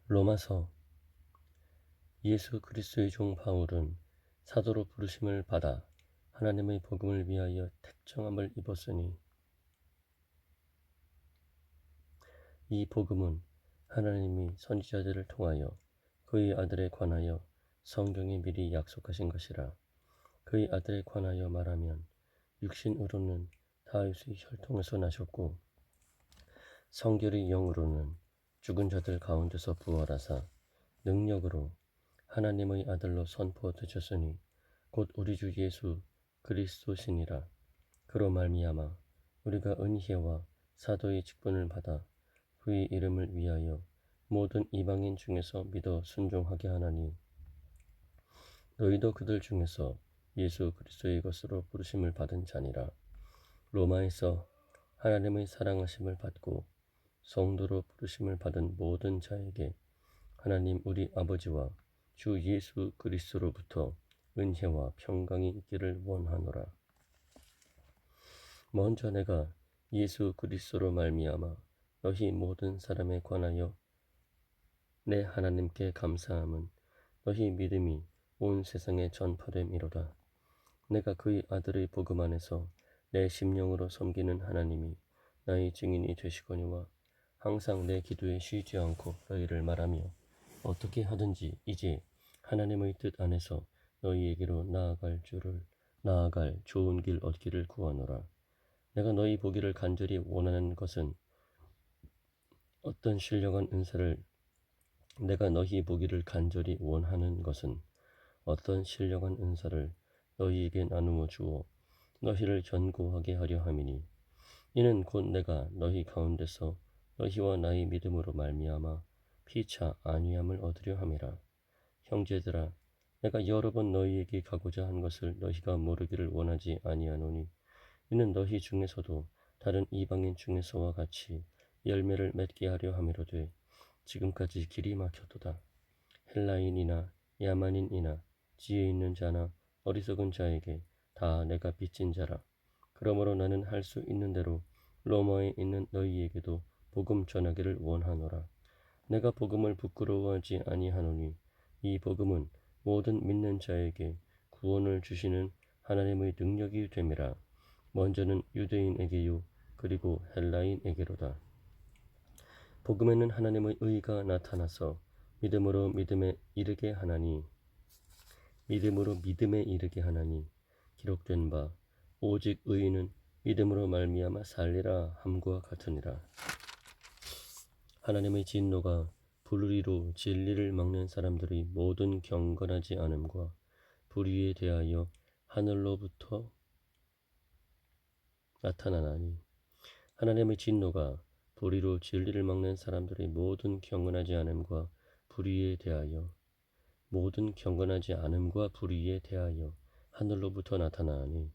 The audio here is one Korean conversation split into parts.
로마서. 예수 그리스도의 종 바울은 사도로 부르심을 받아 하나님의 복음을 위하여 택정함을 입었으니 이 복음은 하나님이 선지자들을 통하여 그의 아들에 관하여 성경에 미리 약속하신 것이라. 그의 아들에 관하여 말하면 육신으로는 다윗의 혈통에서 나셨고 성결의 영으로는 죽은 자들 가운데서 부활하사 능력으로 하나님의 아들로 선포되셨으니 곧 우리 주 예수 그리스도시니라. 그로 말미암아 우리가 은혜와 사도의 직분을 받아 그의 이름을 위하여 모든 이방인 중에서 믿어 순종하게 하나니 너희도 그들 중에서 예수 그리스도의 것으로 부르심을 받은 자니라. 로마에서 하나님의 사랑하심을 받고 성도로 부르심을 받은 모든 자에게 하나님 우리 아버지와 주 예수 그리스도로부터 은혜와 평강이 있기를 원하노라. 먼저 내가 예수 그리스도로 말미암아 너희 모든 사람에 관하여 내 하나님께 감사함은 너희 믿음이 온 세상에 전파됨이로다. 내가 그의 아들의 복음 안에서 내 심령으로 섬기는 하나님이 나의 증인이 되시거니와 항상 내 기도에 쉬지 않고 너희를 말하며 어떻게 하든지 이제 하나님의 뜻 안에서 너희에게로 나아갈 좋은 길 얻기를 구하노라. 내가 너희 보기를 간절히 원하는 것은 어떤 신령한 은사를 내가 너희 보기를 간절히 원하는 것은 어떤 신령한 은사를 너희에게 나누어 주어 너희를 견고하게 하려 함이니 이는 곧 내가 너희 가운데서 너희와 나의 믿음으로 말미암아 피차 안위함을 얻으려 함이라. 형제들아, 내가 여러 번 너희에게 가고자 한 것을 너희가 모르기를 원하지 아니하노니 이는 너희 중에서도 다른 이방인 중에서와 같이 열매를 맺게 하려 함이로되 지금까지 길이 막혔도다. 헬라인이나 야만인이나 지혜 있는 자나 어리석은 자에게 다 내가 빚진 자라. 그러므로 나는 할 수 있는 대로 로마에 있는 너희에게도 복음 전하기를 원하노라. 내가 복음을 부끄러워하지 아니하노니 이 복음은 모든 믿는 자에게 구원을 주시는 하나님의 능력이 됨이라. 먼저는 유대인에게요 그리고 헬라인에게로다. 복음에는 하나님의 의가 나타나서 믿음으로 믿음에 이르게 하나니 기록된 바 오직 의인은 믿음으로 말미암아 살리라 함과 같으니라. 하나님의 진노가 불의로 진리를 막는 사람들의 모든 경건하지 않음과 불의에 대하여 하늘로부터 나타나나니 하나님의 진노가 불의로 진리를 막는 사람들의 모든 경건하지 않음과 불의에 대하여 하늘로부터 나타나니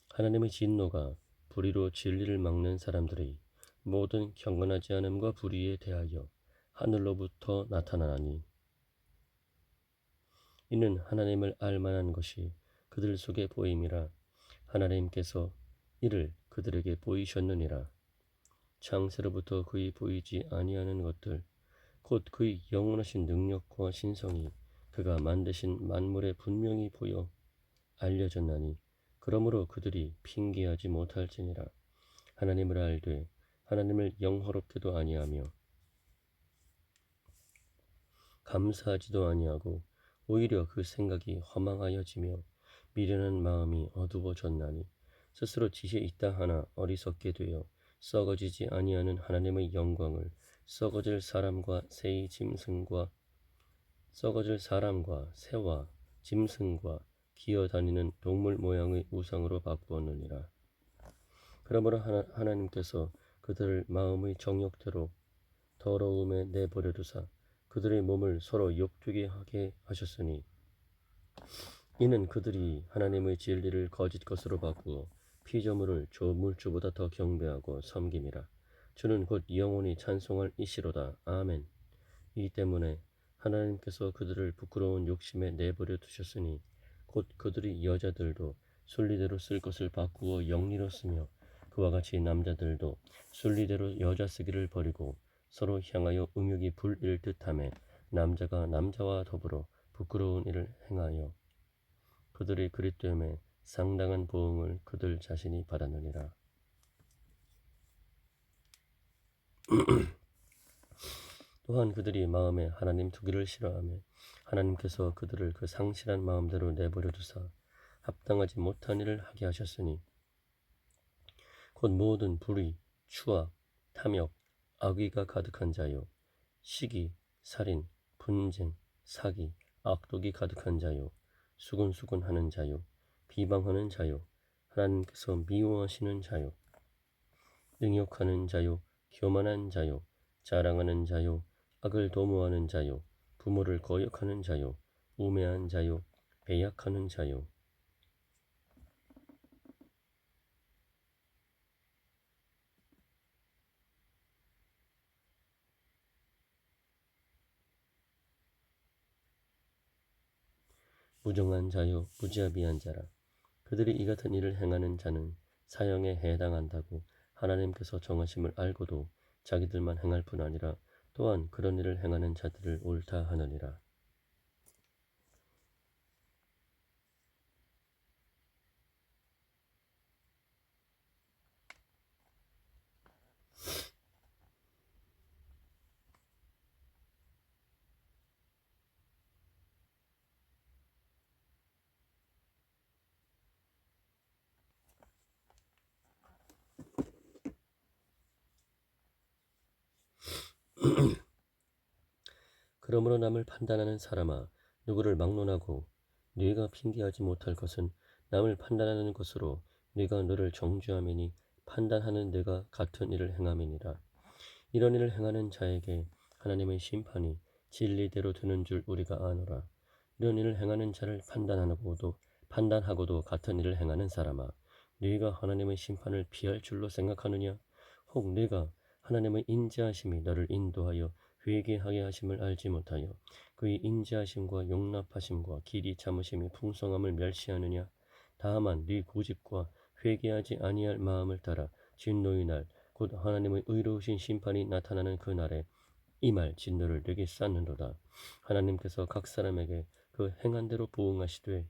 하나님의 진노가 불의로 진리를 막는 사람들의 모든 경건하지 않음과 불의에 대하여 하늘로부터 나타나니 이는 하나님을 알 만한 것이 그들 속에 보임이라. 하나님께서 이를 그들에게 보이셨느니라. 창세로부터 그의 보이지 아니하는 것들 곧 그의 영원하신 능력과 신성이 그가 만드신 만물에 분명히 보여 알려졌나니 그러므로 그들이 핑계하지 못할지니라. 하나님을 알되 하나님을 영화롭게도 아니하며 감사하지도 아니하고 오히려 그 생각이 허망하여지며 미련한 마음이 어두워졌나니 스스로 지혜 있다 하나 어리석게 되어 썩어지지 아니하는 하나님의 영광을 썩어질 사람과 새와 짐승과 기어다니는 동물 모양의 우상으로 바꾸었느니라. 그러므로 하나님께서 그들을 마음의 정욕대로 더러움에 내버려 두사 그들의 몸을 서로 욕되게 하게 하셨으니 이는 그들이 하나님의 진리를 거짓 것으로 바꾸어 피조물을 조물주보다 더 경배하고 섬김이라. 주는 곧 영원히 찬송할 이시로다. 아멘. 이 때문에 하나님께서 그들을 부끄러운 욕심에 내버려 두셨으니 곧 그들이 여자들도 순리대로 쓸 것을 바꾸어 영리로 쓰며 그와 같이 남자들도 순리대로 여자 쓰기를 버리고 서로 향하여 음욕이 불일 듯하며 남자가 남자와 더불어 부끄러운 일을 행하여 그들의 그릇됨에 상당한 보응을 그들 자신이 받았느니라. 또한 그들이 마음에 하나님 두기를 싫어하며 하나님께서 그들을 그 상실한 마음대로 내버려 두사 합당하지 못한 일을 하게 하셨으니 곧 모든 불의, 추악, 탐욕, 악의가 가득한 자요, 시기, 살인, 분쟁, 사기, 악독이 가득한 자요, 수근수근하는 자요, 비방하는 자요, 하나님께서 미워하시는 자요, 능욕하는 자요, 교만한 자요, 자랑하는 자요, 악을 도모하는 자요, 부모를 거역하는 자요, 우매한 자요, 배약하는 자요, 무정한 자요, 무지아비한 자라. 그들이 이 같은 일을 행하는 자는 사형에 해당한다고 하나님께서 정하심을 알고도 자기들만 행할 뿐 아니라 또한 그런 일을 행하는 자들을 옳다 하느니라. 그러므로 남을 판단하는 사람아, 누구를 막론하고 네가 핑계하지 못할 것은 남을 판단하는 것으로 네가 너를 정죄하매니 판단하는 네가 같은 일을 행함이니라. 이런 일을 행하는 자에게 하나님의 심판이 진리대로 되는 줄 우리가 아노라. 이런 일을 행하는 자를 판단하고도 같은 일을 행하는 사람아, 네가 하나님의 심판을 피할 줄로 생각하느냐? 혹 네가 하나님의 인자하심이 너를 인도하여 회개하게 하심을 알지 못하여 그의 인자하심과 용납하심과 길이 참으심이 풍성함을 멸시하느냐? 다만 네 고집과 회개하지 아니할 마음을 따라 진노의 날 곧 하나님의 의로우신 심판이 나타나는 그 날에 이 말 진노를 내게 쌓는도다. 하나님께서 각 사람에게 그 행한 대로 보응하시되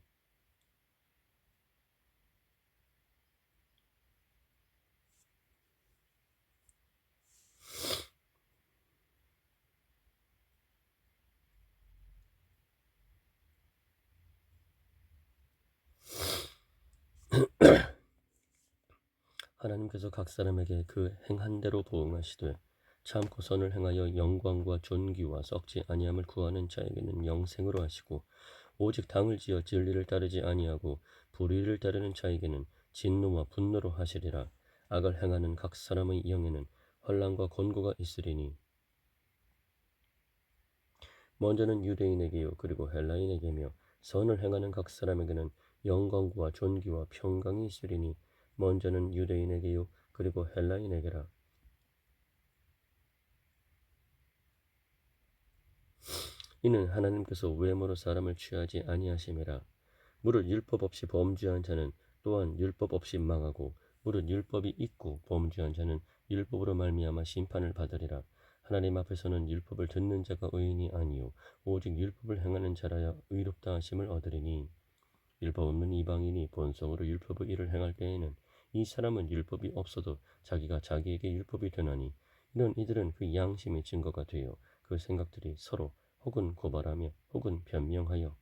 하나님께서 각 사람에게 그 행한 대로 보응하시되 참고 선을 행하여 영광과 존귀와 썩지 아니함을 구하는 자에게는 영생으로 하시고 오직 당을 지어 진리를 따르지 아니하고 불의를 따르는 자에게는 진노와 분노로 하시리라. 악을 행하는 각 사람의 영에는 환난과 곤고가 있으리니 먼저는 유대인에게요 그리고 헬라인에게며 선을 행하는 각 사람에게는 영광과 존귀와 평강이 있으리니 먼저는 유대인에게요 그리고 헬라인에게라. 이는 하나님께서 외모로 사람을 취하지 아니하심이라. 무릇 율법 없이 범죄한 자는 또한 율법 없이 망하고 무릇 율법이 있고 범죄한 자는 율법으로 말미암아 심판을 받으리라. 하나님 앞에서는 율법을 듣는 자가 의인이 아니요 오직 율법을 행하는 자라야 의롭다 하심을 얻으리니 율법 없는 이방인이 본성으로 율법의 일을 행할 때에는 이 사람은 율법이 없어도 자기가 자기에게 율법이 되나니 이런 이들은 그 양심의 증거가 되어 그 생각들이 서로 혹은 고발하며 혹은 변명하여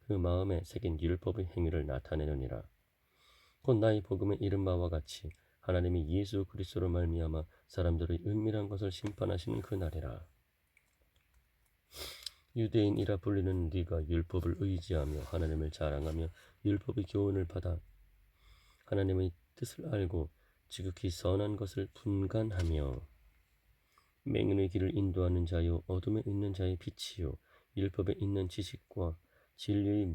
그 마음에 새긴 율법의 행위를 나타내느니라. 곧 나의 복음의 이른 바와 같이 하나님이 예수 그리스도로 말미암아 사람들의 은밀한 것을 심판하시는 그날이라. 유대인이라 불리는 네가 율법을 의지하며 하나님을 자랑하며 율법의 교훈을 받아 하나님의 뜻을 알고 지극히 선한 것을 분간하며 맹인의 길을 인도하는 자요 어둠에 있는 자의 빛이요 율법에 있는 지식과 진리의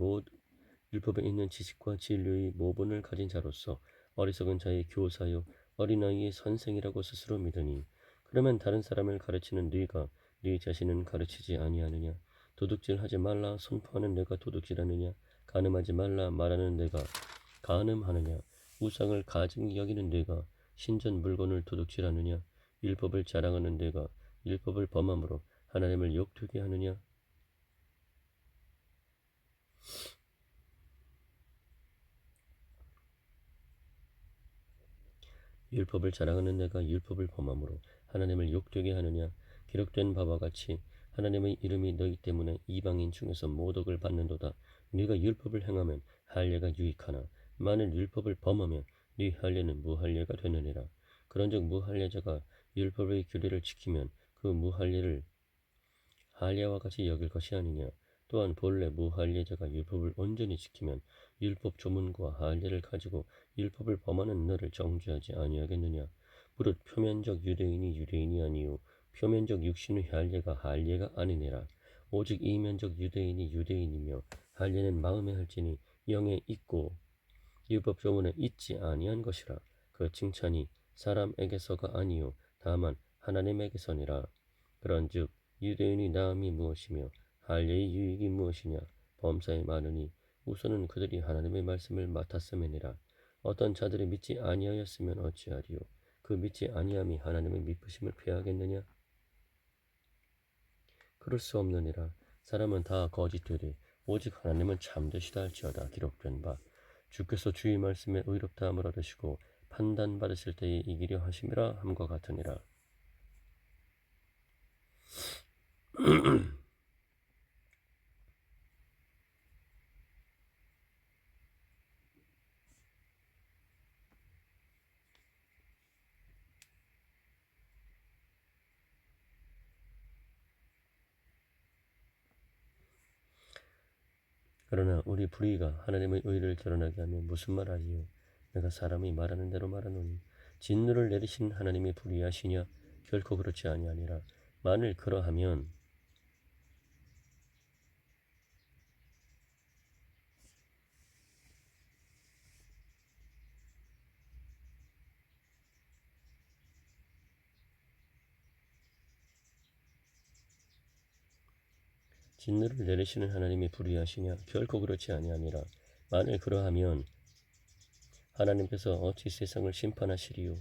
모본을 가진 자로서 어리석은 자의 교사요 어린아이의 선생이라고 스스로 믿으니 그러면 다른 사람을 가르치는 네가 네 자신은 가르치지 아니하느냐? 도둑질하지 말라 선포하는 내가 도둑질하느냐? 간음하지 말라 말하는 내가 간음하느냐? 우상을 가증히 여기는 네가 신전 물건을 도둑질하느냐? 율법을 자랑하는 네가 율법을 범함으로 하나님을 욕되게 하느냐? 율법을 자랑하는 내가 율법을 범함으로 하나님을 욕되게 하느냐? 기록된 바와 같이 하나님의 이름이 너희 때문에 이방인 중에서 모독을 받는도다. 네가 율법을 행하면 할례가 유익하나 만일 율법을 범하면 네 할례는 무할례가 되느니라. 그런즉 무할례자가 율법의 규례를 지키면 그 무할례를 할례와 같이 여길 것이 아니냐. 또한 본래 무할례자가 율법을 온전히 지키면 율법 조문과 할례를 가지고 율법을 범하는 너를 정죄하지 아니하겠느냐. 무릇 표면적 유대인이 유대인이 아니요 표면적 육신의 할례가 할례가 아니니라. 오직 이면적 유대인이 유대인이며 할례는 마음에 할지니 영에 있고 율법 조문에 있지 아니한 것이라. 그 칭찬이 사람에게서가 아니요 다만 하나님에게서니라. 그런즉 유대인이 나음이 무엇이며 할례의 유익이 무엇이냐. 범사에 많으니 우선은 그들이 하나님의 말씀을 맡았음이니라. 어떤 자들이 믿지 아니하였으면 어찌하리요. 그 믿지 아니함이 하나님의 미쁘심을 패하겠느냐. 그럴 수 없느니라. 사람은 다 거짓되되 오직 하나님은 참되시다 할지어다. 기록된 바 주께서 주의 말씀에 의롭다 함을 얻으시고 판단받으실 때에 이기려 하심이라 함과 같으니라. 그러나 우리 불의가 하나님의 의를 드러나게 하면 무슨 말하리요. 내가 사람이 말하는 대로 말하노니 진노를 내리신 하나님이 불의하시냐. 결코 그렇지 아니하니라. 만일 그러하면 진노를 내리시는 하나님이 불의하시냐. 결코 그렇지 아니하니라. 만일 그러하면 하나님께서 어찌 세상을 심판하시리요.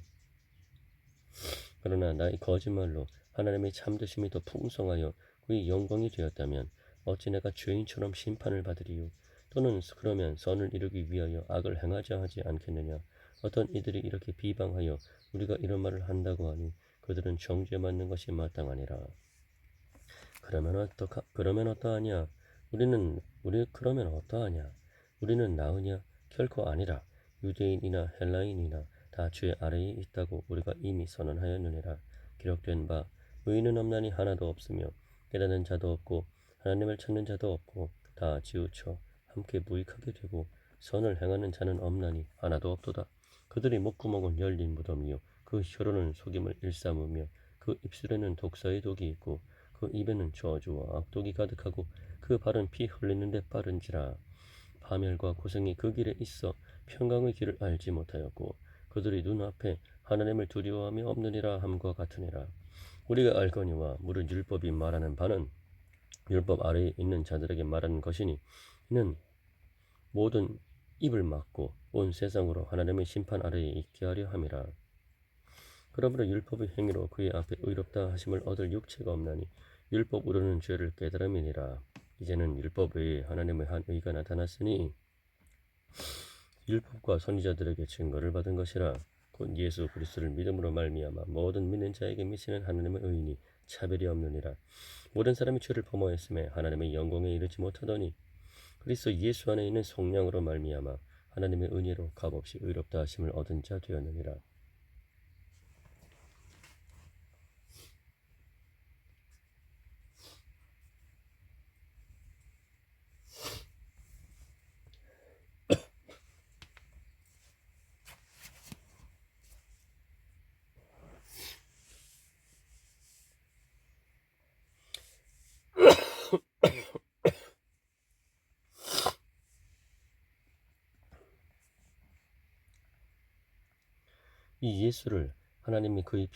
그러나 나의 거짓말로 하나님의 참되심이 더 풍성하여 그의 영광이 되었다면 어찌 내가 죄인처럼 심판을 받으리요. 또는 그러면 선을 이루기 위하여 악을 행하자 하지 않겠느냐. 어떤 이들이 이렇게 비방하여 우리가 이런 말을 한다고 하니 그들은 정죄받는 것이 마땅하니라. 그러면 어떠하냐? 우리 그러면 어떠하냐? 우리는 나으냐? 결코 아니라. 유대인이나 헬라인이나 다 죄 아래에 있다고 우리가 이미 선언하였느니라. 기록된 바 의인은 없나니 하나도 없으며 깨닫는 자도 없고 하나님을 찾는 자도 없고 다 지우쳐 함께 무익하게 되고 선을 행하는 자는 없나니 하나도 없도다. 그들이 목구멍은 열린 무덤이요 그 혀로는 속임을 일삼으며 그 입술에는 독사의 독이 있고 그 입에는 저주와 악독이 가득하고 그 발은 피 흘리는 데 빠른지라. 파멸과 고생이 그 길에 있어 평강의 길을 알지 못하였고 그들이 눈앞에 하나님을 두려워함이 없느니라 함과 같으니라. 우리가 알거니와 무릇 율법이 말하는 바는 율법 아래에 있는 자들에게 말하는 것이니 이는 모든 입을 막고 온 세상으로 하나님의 심판 아래에 있게 하려 함이라. 그러므로 율법의 행위로 그의 앞에 의롭다 하심을 얻을 육체가 없나니 율법으로는 죄를 깨달음이니라. 이제는 율법 외에 하나님의 한 의가 나타났으니 율법과 선지자들에게 증거를 받은 것이라. 곧 예수 그리스도를 믿음으로 말미암아 모든 믿는 자에게 미치는 하나님의 의인이 차별이 없느니라. 모든 사람이 죄를 범하였음에 하나님의 영광에 이르지 못하더니 그리스도 예수 안에 있는 속량으로 말미암아 하나님의 은혜로 값없이 의롭다 하심을 얻은 자 되었느니라. 이 예수를 하나님이 그의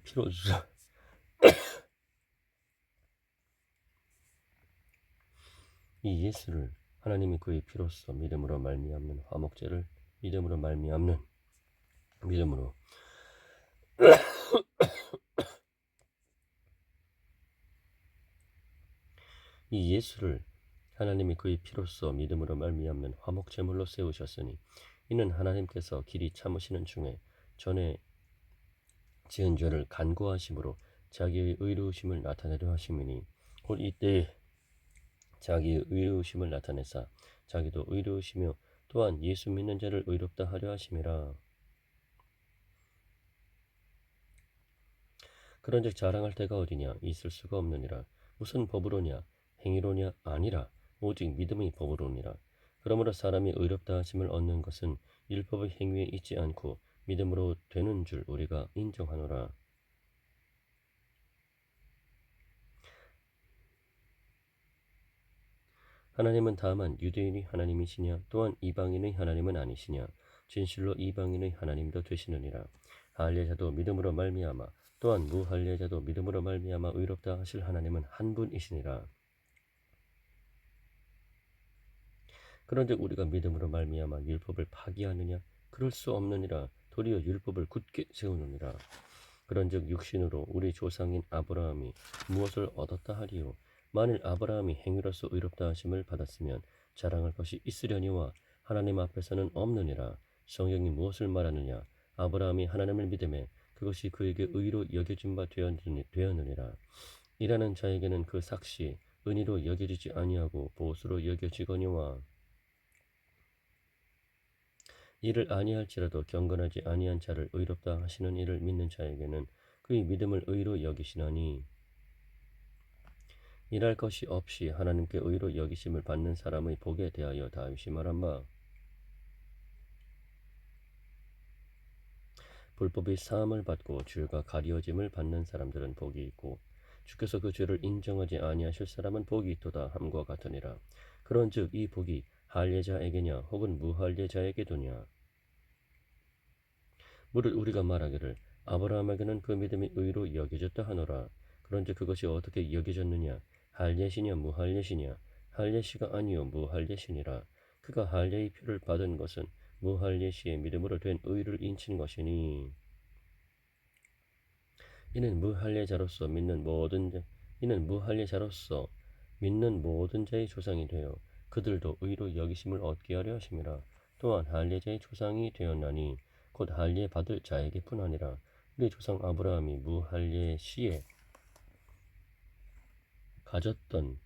피로 주사 이 예수를 하나님이 그의 피로써 믿음으로 말미암는 화목제를 믿음으로 말미암는 믿음으로 이 예수를 하나님이 그의 피로써 믿음으로 말미암는 화목제물로 세우셨으니 이는 하나님께서 길이 참으시는 중에 전에 지은 죄를 간구하심으로 자기의 의로우심을 나타내려 하심이니 곧 이때에 자기의 의로우심을 나타내사 자기도 의로우시며 또한 예수 믿는 자를 의롭다 하려 하심이라. 그런즉 자랑할 데가 어디냐 있을 수가 없느니라. 무슨 법으로냐 행위로냐 아니라 오직 믿음의 법으로니라. 그러므로 사람이 의롭다 하심을 얻는 것은 율법의 행위에 있지 않고 믿음으로 되는 줄 우리가 인정하노라. 하나님은 다만 유대인의 하나님이시냐 또한 이방인의 하나님은 아니시냐. 진실로 이방인의 하나님도 되시느니라. 할례자도 믿음으로 말미암아 또한 무할례자도 믿음으로 말미암아 의롭다 하실 하나님은 한 분이시니라. 그런즉 우리가 믿음으로 말미암아 율법을 파기하느냐 그럴 수 없느니라. 도리어 율법을 굳게 세우느니라. 그런즉 육신으로 우리 조상인 아브라함이 무엇을 얻었다 하리요. 만일 아브라함이 행위로서 의롭다 하심을 받았으면 자랑할 것이 있으려니와 하나님 앞에서는 없느니라. 성경이 무엇을 말하느냐 아브라함이 하나님을 믿음에 그것이 그에게 의로 여겨진 바 되었느니라. 일하는 자에게는 그 삭시 은혜로 여겨지지 아니하고 보수로 여겨지거니와 이를 아니할지라도 경건하지 아니한 자를 의롭다 하시는 이를 믿는 자에게는 그의 믿음을 의로 여기시나니 일할 것이 없이 하나님께 의로 여기심을 받는 사람의 복에 대하여 다윗이 말한 바 불법의 사함을 받고 죄가 가려짐을 받는 사람들은 복이 있고 주께서 그 죄를 인정하지 아니하실 사람은 복이 있도다 함과 같으니라. 그런즉 이 복이 할례자에게냐 혹은 무할례자에게도냐. 무릇 우리가 말하기를 아브라함에게는 그 믿음이 의로 여겨졌다 하노라. 그런즉 그것이 어떻게 여겨졌느냐 할례시냐 무할례시냐. 할례시가 아니요 무할례시니라. 그가 할례의 표를 받은 것은 무할례시의 믿음으로 된 의를 인친 것이니 이는 무할례자로서 믿는 모든 자의 조상이 되어 그들도 의로 여기심을 얻게 하려 하심이라. 또한 할례자의 조상이 되었나니 곧 할례 받을 자에게뿐 아니라 우리 조상 아브라함이 무할례시에 가졌던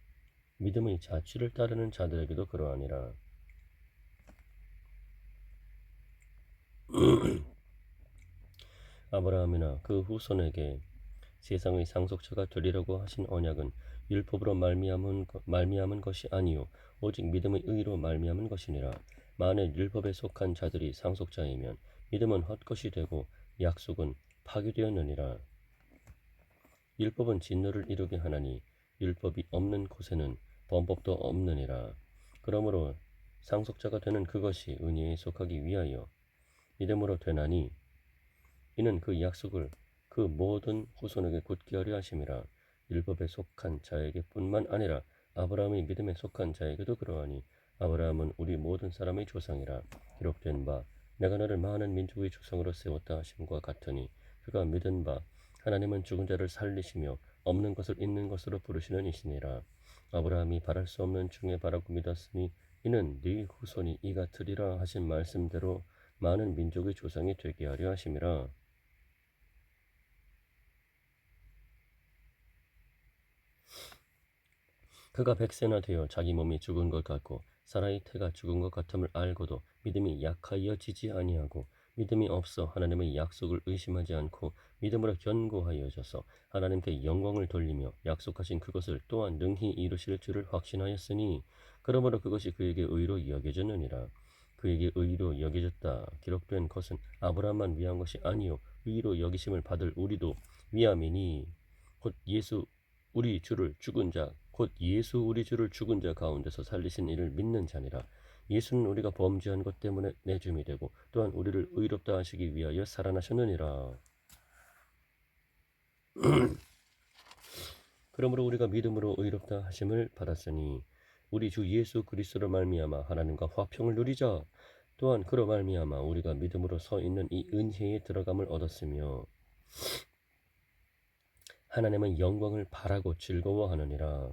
믿음의 자취를 따르는 자들에게도 그러하니라. 아브라함이나 그 후손에게 세상의 상속자가 되리라고 하신 언약은 율법으로 말미암은 것이 아니요 오직 믿음의 의로 말미암은 것이니라. 만일 율법에 속한 자들이 상속자이면 믿음은 헛것이 되고 약속은 파기되었느니라. 율법은 진노를 이루게 하나니 율법이 없는 곳에는 범법도 없느니라. 그러므로 상속자가 되는 그것이 은혜에 속하기 위하여 믿음으로 되나니 이는 그 약속을 그 모든 후손에게 굳게 하려 하심이라. 율법에 속한 자에게 뿐만 아니라 아브라함의 믿음에 속한 자에게도 그러하니 아브라함은 우리 모든 사람의 조상이라 기록된 바 내가 너를 많은 민족의 조상으로 세웠다 하심과 같으니 그가 믿은 바 하나님은 죽은 자를 살리시며 없는 것을 있는 것으로 부르시는 이시니라. 아브라함이 바랄 수 없는 중에 바라고 믿었으니 이는 네 후손이 이 같으리라 하신 말씀대로 많은 민족의 조상이 되게 하려 하심이라. 그가 100세나 되어 자기 몸이 죽은 것 같고 사라의 태가 죽은 것 같음을 알고도 믿음이 약하여지지 아니하고 믿음이 없어 하나님의 약속을 의심하지 않고 믿음으로 견고하여져서 하나님께 영광을 돌리며 약속하신 그것을 또한 능히 이루실 줄을 확신하였으니 그러므로 그것이 그에게 의로 여겨졌느니라. 그에게 의로 여겨졌다 기록된 것은 아브라함만 위한 것이 아니요 의로 여기심을 받을 우리도 위함이니 곧 예수 우리 주를 죽은 자 가운데서 살리신 이를 믿는 자니라. 예수는 우리가 범죄한 것 때문에 내줌이 되고 또한 우리를 의롭다 하시기 위하여 살아나셨느니라. 그러므로 우리가 믿음으로 의롭다 하심을 받았으니 우리 주 예수 그리스도로 말미암아 하나님과 화평을 누리자. 또한 그로 말미암아 우리가 믿음으로 서 있는 이 은혜에 들어감을 얻었으며 하나님의 영광을 바라고 즐거워하느니라.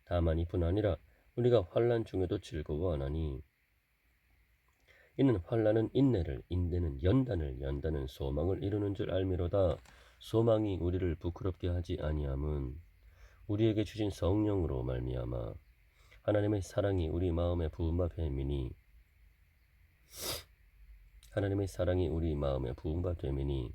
다만 이뿐 아니라 우리가 환난 중에도 즐거워하나니 이는 환난은 인내를, 인내는 연단을, 연단은 소망을 이루는 줄 알미로다. 소망이 우리를 부끄럽게 하지 아니함은 우리에게 주신 성령으로 말미암아 하나님의 사랑이 우리 마음에 부음바 됨이니 하나님의 사랑이 우리 마음에 부음바 됨이니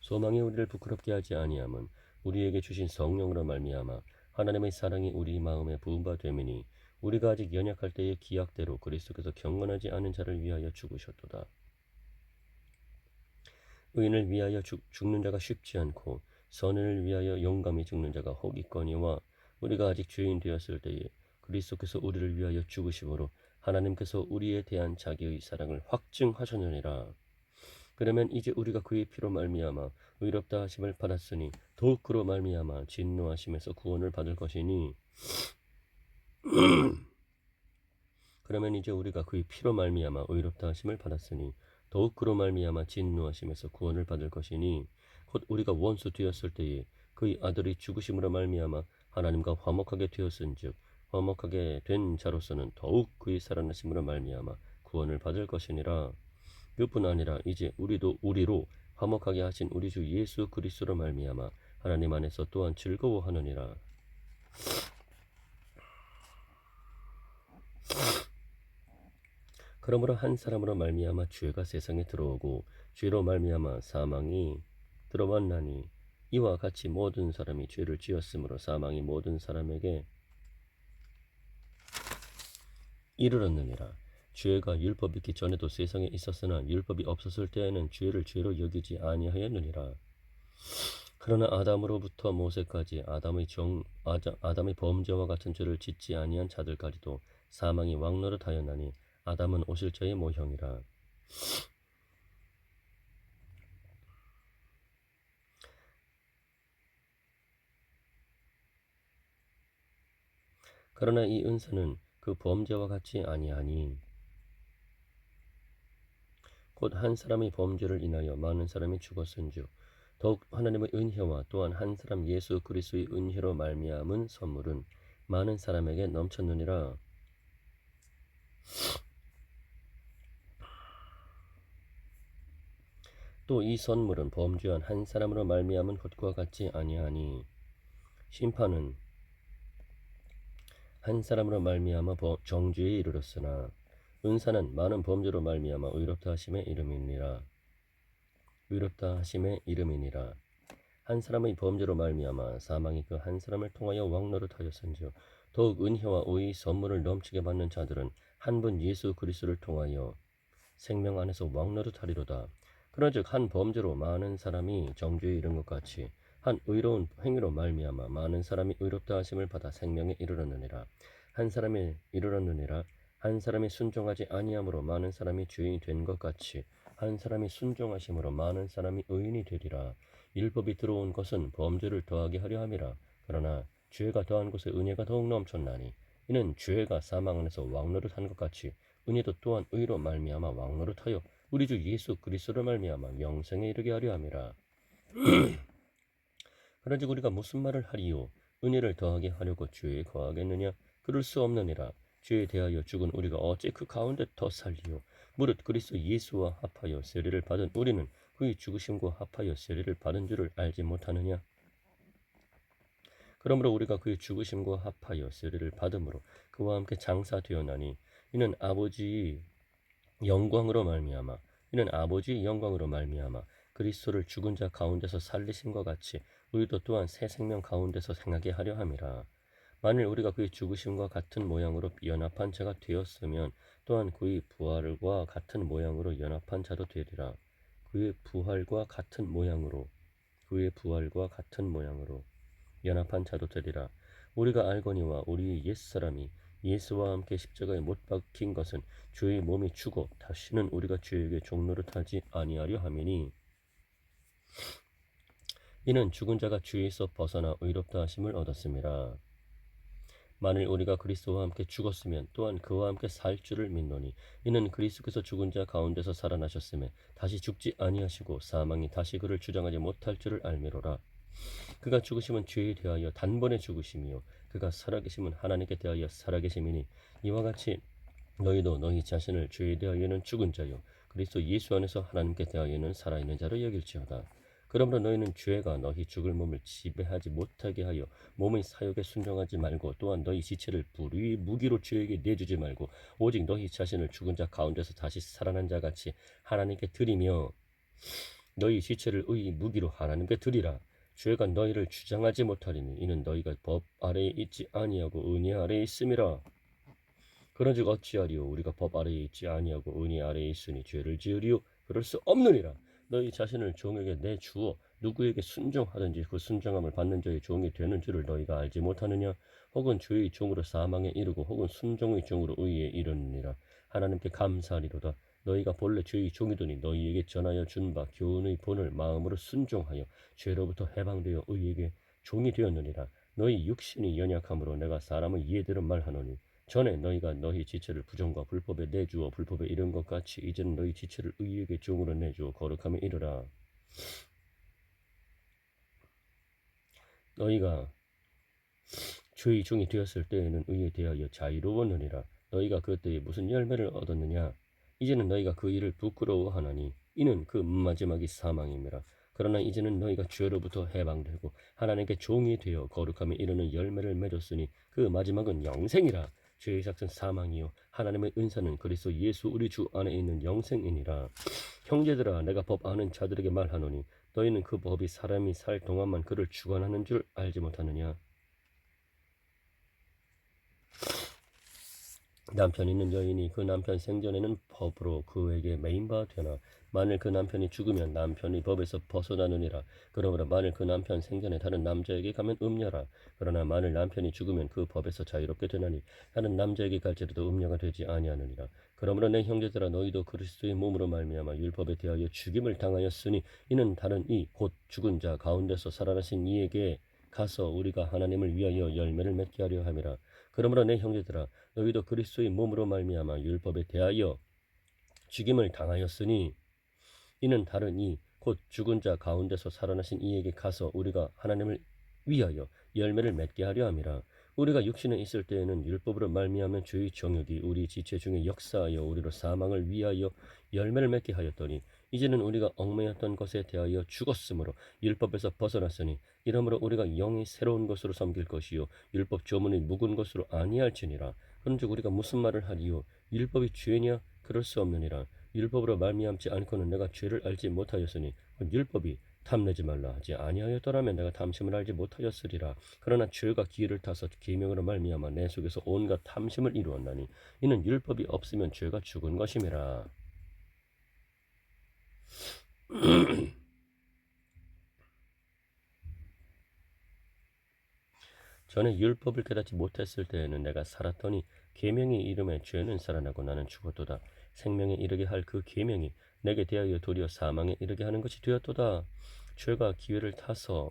소망이 우리를 부끄럽게 하지 아니함은 우리에게 주신 성령으로 말미암아 하나님의 사랑이 우리 마음에 부음바 됨이니 우리가 아직 연약할 때의 기약대로 그리스도께서 경건하지 않은 자를 위하여 죽으셨도다. 의인을 위하여 죽는 자가 쉽지 않고 선인을 위하여 용감히 죽는 자가 혹 있거니와 우리가 아직 죄인 되었을 때에 그리스도께서 우리를 위하여 죽으심으로 하나님께서 우리에 대한 자기의 사랑을 확증하셨느니라. 그러면 이제 우리가 그의 피로 말미암아 의롭다 하심을 받았으니 더욱 그로 말미암아 진노하심에서 구원을 받을 것이니 그러면 이제 우리가 그의 피로 말미암아 의롭다 하심을 받았으니 더욱 그로 말미암아 진노하심에서 구원을 받을 것이니 곧 우리가 원수 되었을 때에 그의 아들이 죽으심으로 말미암아 하나님과 화목하게 되었은즉 화목하게 된 자로서는 더욱 그의 살아나심으로 말미암아 구원을 받을 것이니라. 그뿐 아니라 이제 우리도 우리로 화목하게 하신 우리 주 예수 그리스도로 말미암아 하나님 안에서 또한 즐거워하느니라. 그러므로 한 사람으로 말미암아 죄가 세상에 들어오고 죄로 말미암아 사망이 들어왔나니 이와 같이 모든 사람이 죄를 지었으므로 사망이 모든 사람에게 이르렀느니라. 죄가 율법이 있기 전에도 세상에 있었으나 율법이 없었을 때에는 죄를 죄로 여기지 아니하였느니라. 그러나 아담으로부터 모세까지 아담의 범죄와 같은 죄를 짓지 아니한 자들까지도 사망이 왕노릇하였나니 아담은 오실 자의 모형이라. 그러나 이 은사는 그 범죄와 같지 아니하니 곧 한 사람의 범죄를 인하여 많은 사람이 죽었은즉 더욱 하나님의 은혜와 또한 한 사람 예수 그리스도의 은혜로 말미암은 선물은 많은 사람에게 넘쳤느니라. 또 이 선물은 범죄한 한 사람으로 말미암은 것과 같지 아니하니 심판은 한 사람으로 말미암아 정죄에 이르렀으나 은사는 많은 범죄로 말미암아 의롭다 하심의 이름이니라. 의롭다 하심의 이름이니라. 한 사람의 범죄로 말미암아 사망이 그 한 사람을 통하여 왕노릇하였은즉 더욱 은혜와 의의 선물을 넘치게 받는 자들은 한 분 예수 그리스도를 통하여 생명 안에서 왕노릇하리로다. 그런즉 한 범죄로 많은 사람이 정죄에 이른 것 같이 한 의로운 행위로 말미암아 많은 사람이 의롭다 하심을 받아 생명에 이르렀느니라. 한 사람이 이르렀느니라. 한 사람이 순종하지 아니함으로 많은 사람이 죄인이 된 것 같이 한 사람이 순종하심으로 많은 사람이 의인이 되리라. 율법이 들어온 것은 범죄를 더하게 하려 함이라. 그러나 죄가 더한 곳에 은혜가 더욱 넘쳤나니 이는 죄가 사망 안에서 왕노릇한 것 같이 은혜도 또한 의로 말미암아 왕노릇하여 우리 주 예수 그리스도로 말미암아 영생에 이르게 하려 함이라. 그런즉 우리가 무슨 말을 하리요? 은혜를 더하게 하려고 죄에 거하겠느냐? 그럴 수 없느니라. 죄에 대하여 죽은 우리가 어찌 그 가운데 더 살리요? 무릇 그리스도 예수와 합하여 세례를 받은 우리는 그의 죽으심과 합하여 세례를 받은 줄을 알지 못하느냐? 그러므로 우리가 그의 죽으심과 합하여 세례를 받음으로 그와 함께 장사되었나니 이는 아버지의 영광으로 말미암아 그리스도를 죽은 자 가운데서 살리심과 같이 우리도 또한 새 생명 가운데서 생하게 하려 함이라. 만일 우리가 그의 죽으심과 같은 모양으로 연합한 자가 되었으면 또한 그의 부활과 같은 모양으로 연합한 자도 되리라. 그의 부활과 같은 모양으로 연합한 자도 되리라. 우리가 알거니와 우리 옛사람이 예수와 함께 십자가에 못 박힌 것은 죄의 몸이 죽어 다시는 우리가 죄에게 종노릇하지 아니하려 함이니 이는 죽은 자가 죄에서 벗어나 의롭다 하심을 얻었음이라. 만일 우리가 그리스도와 함께 죽었으면 또한 그와 함께 살 줄을 믿노니 이는 그리스도께서 죽은 자 가운데서 살아나셨음에 다시 죽지 아니하시고 사망이 다시 그를 주장하지 못할 줄을 알미로라. 그가 죽으심은 죄에 대하여 단번에 죽으심이요 그가 살아계심은 하나님께 대하여 살아계심이니 이와 같이 너희도 너희 자신을 죄에 대하여는 죽은 자요 그리스도 예수 안에서 하나님께 대하여는 살아있는 자로 여길지어다. 그러므로 너희는 죄가 너희 죽을 몸을 지배하지 못하게 하여 몸의 사욕에 순종하지 말고 또한 너희 지체를 불의의 무기로 죄에게 내주지 말고 오직 너희 자신을 죽은 자 가운데서 다시 살아난 자 같이 하나님께 드리며 너희 지체를 의의 무기로 하나님께 드리라. 죄가 너희를 주장하지 못하리니 이는 너희가 법 아래에 있지 아니하고 은혜 아래에 있음이라. 그런즉 어찌하리요 우리가 법 아래에 있지 아니하고 은혜 아래에 있으니 죄를 지으리요 그럴 수 없느니라. 너희 자신을 종에게 내주어 누구에게 순종하든지 그 순종함을 받는 자의 종이 되는 줄을 너희가 알지 못하느냐. 혹은 죄의 종으로 사망에 이르고 혹은 순종의 종으로 의에 이르느니라. 하나님께 감사하리로다. 너희가 본래 죄의 종이더니 너희에게 전하여 준 바 교훈의 본을 마음으로 순종하여 죄로부터 해방되어 의에게 종이 되었느니라. 너희 육신이 연약함으로 내가 사람의 이해대로 말하노니 전에 너희가 너희 지체를 부정과 불법에 내주어 불법에 이른 것 같이 이제는 너희 지체를 의에게 종으로 내주어 거룩함에 이르라. 너희가 죄의 종이 되었을 때에는 의에 대하여 자유로웠느니라. 너희가 그때에 무슨 열매를 얻었느냐. 이제는 너희가 그 일을 부끄러워하나니 이는 그 마지막이 사망임이라. 그러나 이제는 너희가 죄로부터 해방되고 하나님께 종이 되어 거룩함에 이르는 열매를 맺었으니 그 마지막은 영생이라. 죄의 삭은 사망이요 하나님의 은사는 그리스도 예수 우리 주 안에 있는 영생이니라. 형제들아 내가 법 아는 자들에게 말하노니 너희는 그 법이 사람이 살 동안만 그를 주관하는 줄 알지 못하느냐. 남편 있는 여인이 그 남편 생전에는 법으로 그에게 매인바 되나 만일 그 남편이 죽으면 남편이 법에서 벗어나느니라. 그러므로 만일 그 남편 생전에 다른 남자에게 가면 음녀라. 그러나 만일 남편이 죽으면 그 법에서 자유롭게 되나니 다른 남자에게 갈지라도 음녀가 되지 아니하느니라. 그러므로 내 형제들아 너희도 그리스도의 몸으로 말미암아 율법에 대하여 죽임을 당하였으니 이는 다른 이 곧 죽은 자 가운데서 살아나신 이에게 가서 우리가 하나님을 위하여 열매를 맺게 하려 함이라. 그러므로 내 형제들아 너희도 그리스도의 몸으로 말미암아 율법에 대하여 죽임을 당하였으니 이는 다른 이 곧 죽은 자 가운데서 살아나신 이에게 가서 우리가 하나님을 위하여 열매를 맺게 하려 함이라. 우리가 육신에 있을 때에는 율법으로 말미암은 죄의 정욕이 우리 지체 중에 역사하여 우리로 사망을 위하여 열매를 맺게 하였더니 이제는 우리가 얽매였던 것에 대하여 죽었으므로 율법에서 벗어났으니 이러므로 우리가 영이 새로운 것으로 섬길 것이요 율법 조문이 묵은 것으로 아니할지니라. 그런즉 우리가 무슨 말을 하리요 율법이 죄냐 그럴 수 없느니라. 율법으로 말미암지 않고는 내가 죄를 알지 못하였으니 율법이 탐내지 말라 하지 아니하였더라면 내가 탐심을 알지 못하였으리라. 그러나 죄가 기회를 타서 계명으로 말미암아 내 속에서 온갖 탐심을 이루었나니 이는 율법이 없으면 죄가 죽은 것임이라. 전에 율법을 깨닫지 못했을 때에는 내가 살았더니 계명의 이름에 죄는 살아나고 나는 죽었도다. 생명에 이르게 할 그 계명이 내게 대하여 도리어 사망에 이르게 하는 것이 되었도다. 죄가 기회를 타서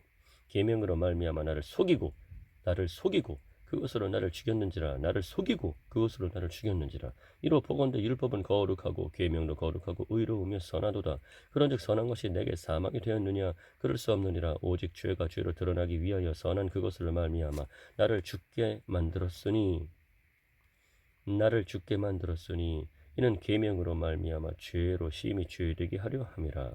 계명으로 말미암아 나를 속이고 그것으로 나를 죽였는지라. 나를 속이고 그것으로 나를 죽였는지라. 이로 보건대 율법은 거룩하고 계명도 거룩하고 의로우며 선하도다. 그런즉 선한 것이 내게 사망이 되었느냐 그럴 수 없느니라. 오직 죄가 죄로 드러나기 위하여 선한 그것으로 말미암아 나를 죽게 만들었으니 이는 계명으로 말미암아 죄로 심히 죄되게 하려 함이라.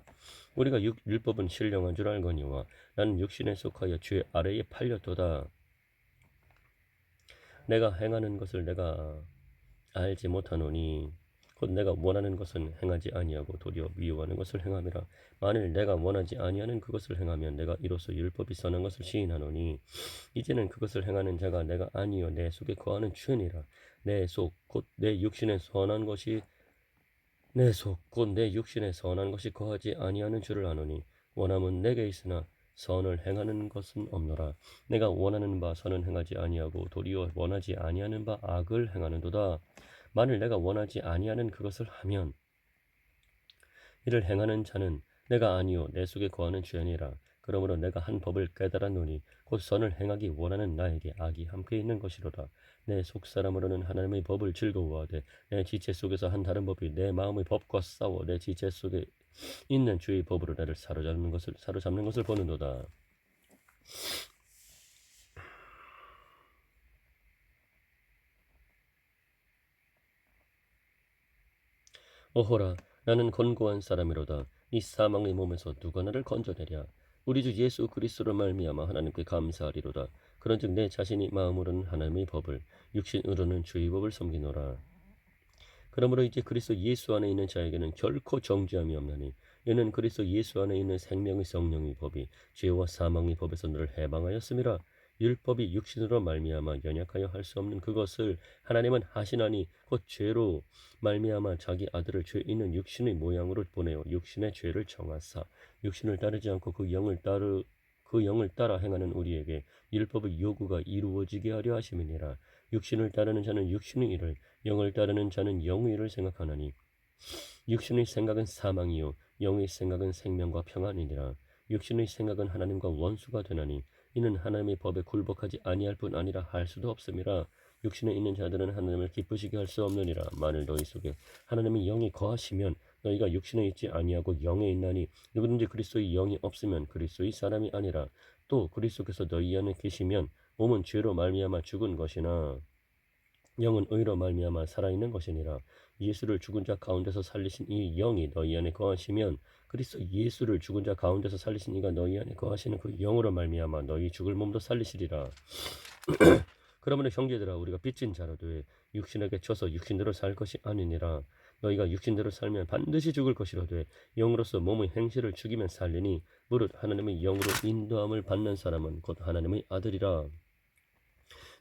우리가 율법은 신령한 줄 알거니와 나는 육신에 속하여 죄 아래에 팔렸도다. 내가 행하는 것을 내가 알지 못하노니 곧 내가 원하는 것은 행하지 아니하고 도리어 미워하는 것을 행함이라. 만일 내가 원하지 아니하는 그것을 행하면 내가 이로써 율법이 선한 것을 시인하노니 이제는 그것을 행하는 자가 내가 아니요 내 속에 거하는 죄니라. 내 속 곧 내 육신에 선한 것이 거하지 아니하는 줄을 아노니 원함은 내게 있으나 선을 행하는 것은 없노라. 내가 원하는 바 선은 행하지 아니하고 도리어 원하지 아니하는 바 악을 행하는도다. 만일 내가 원하지 아니하는 그것을 하면 이를 행하는 자는 내가 아니요 내 속에 거하는 죄니라. 그러므로 내가 한 법을 깨달았노니 곧 선을 행하기 원하는 나에게 악이 함께 있는 것이로다. 내 속사람으로는 하나님의 법을 즐거워하되 내 지체 속에서 한 다른 법이 내 마음의 법과 싸워 내 지체 속에 있는 주의 법으로 나를 사로잡는 것을 보는도다. 오호라, 나는 권고한 사람이로다. 이 사망의 몸에서 누가 나를 건져내랴. 우리 주 예수 그리스도로 말미암아 하나님께 감사하리로다. 그런즉 내 자신이 마음으로는 하나님의 법을, 육신으로는 주의 법을 섬기노라. 그러므로 이제 그리스도 예수 안에 있는 자에게는 결코 정죄함이 없나니 이는 그리스도 예수 안에 있는 생명의 성령의 법이 죄와 사망의 법에서 너를 해방하였음이라. 율법이 육신으로 말미암아 연약하여 할 수 없는 그것을 하나님은 하시나니 곧 죄로 말미암아 자기 아들을 죄 있는 육신의 모양으로 보내어 육신의 죄를 정하사 육신을 따르지 않고 그 영을 따라 행하는 우리에게 율법의 요구가 이루어지게 하려 하심이니라. 육신을 따르는 자는 육신의 일을, 영을 따르는 자는 영의 일을 생각하나니 육신의 생각은 사망이요 영의 생각은 생명과 평안이니라. 육신의 생각은 하나님과 원수가 되나니 이는 하나님의 법에 굴복하지 아니할 뿐 아니라 할 수도 없음이라. 육신에 있는 자들은 하나님을 기쁘시게 할 수 없느니라. 만일 너희 속에 하나님의 영이 거하시면 너희가 육신에 있지 아니하고 영에 있나니 누구든지 그리스도의 영이 없으면 그리스도의 사람이 아니라. 또 그리스도께서 너희 안에 계시면 몸은 죄로 말미암아 죽은 것이나 영은 의로 말미암아 살아있는 것이니라. 예수를 죽은 자 가운데서 살리신 이 영이 너희 안에 거하시면 그리스도 예수를 죽은 자 가운데서 살리신 이가 너희 안에 거하시는 그 영으로 말미암아 너희 죽을 몸도 살리시리라. 그러므로 형제들아, 우리가 빚진 자로 돼 육신에게 져서 육신대로 살 것이 아니니라. 너희가 육신대로 살면 반드시 죽을 것이로되 영으로서 몸의 행실을 죽이면 살리니 무릇 하나님의 영으로 인도함을 받는 사람은 곧 하나님의 아들이라.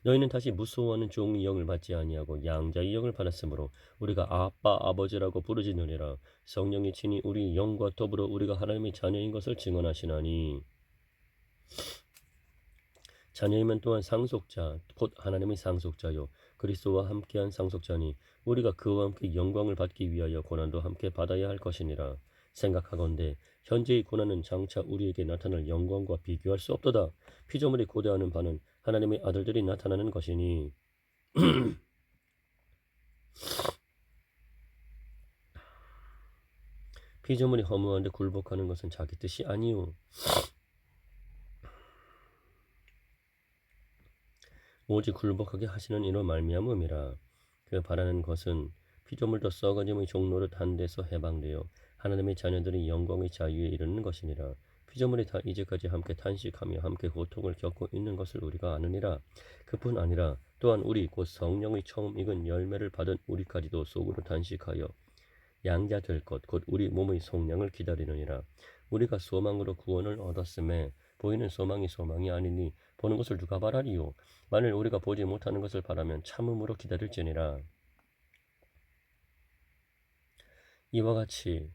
너희는 다시 무서워하는 종의 영을 받지 아니하고 양자의 영을 받았으므로 우리가 아빠 아버지라고 부르짖느니라. 성령이 친히 우리 영과 더불어 우리가 하나님의 자녀인 것을 증언하시나니 자녀이면 또한 상속자 곧 하나님의 상속자요 그리스도와 함께한 상속자니 우리가 그와 함께 영광을 받기 위하여 고난도 함께 받아야 할 것이니라. 생각하건대 현재의 고난은 장차 우리에게 나타날 영광과 비교할 수 없도다. 피조물이 고대하는 바는 하나님의 아들들이 나타나는 것이니 피조물이 허무한데 굴복하는 것은 자기 뜻이 아니요 오직 굴복하게 하시는 이로 말미암음이라. 그 바라는 것은 피조물도 썩어짐의 종노릇 한 데서 해방되어 하나님의 자녀들이 영광의 자유에 이르는 것이니라. 피조물이 다 이제까지 함께 탄식하며 함께 고통을 겪고 있는 것을 우리가 아느니라. 그뿐 아니라 또한 우리 곧 성령의 처음 익은 열매를 받은 우리까지도 속으로 탄식하여 양자 될 것 곧 우리 몸의 속량을 기다리느니라. 우리가 소망으로 구원을 얻었음에 보이는 소망이 아니니 보는 것을 누가 바라리요. 만일 우리가 보지 못하는 것을 바라면 참음으로 기다릴지니라. 이와 같이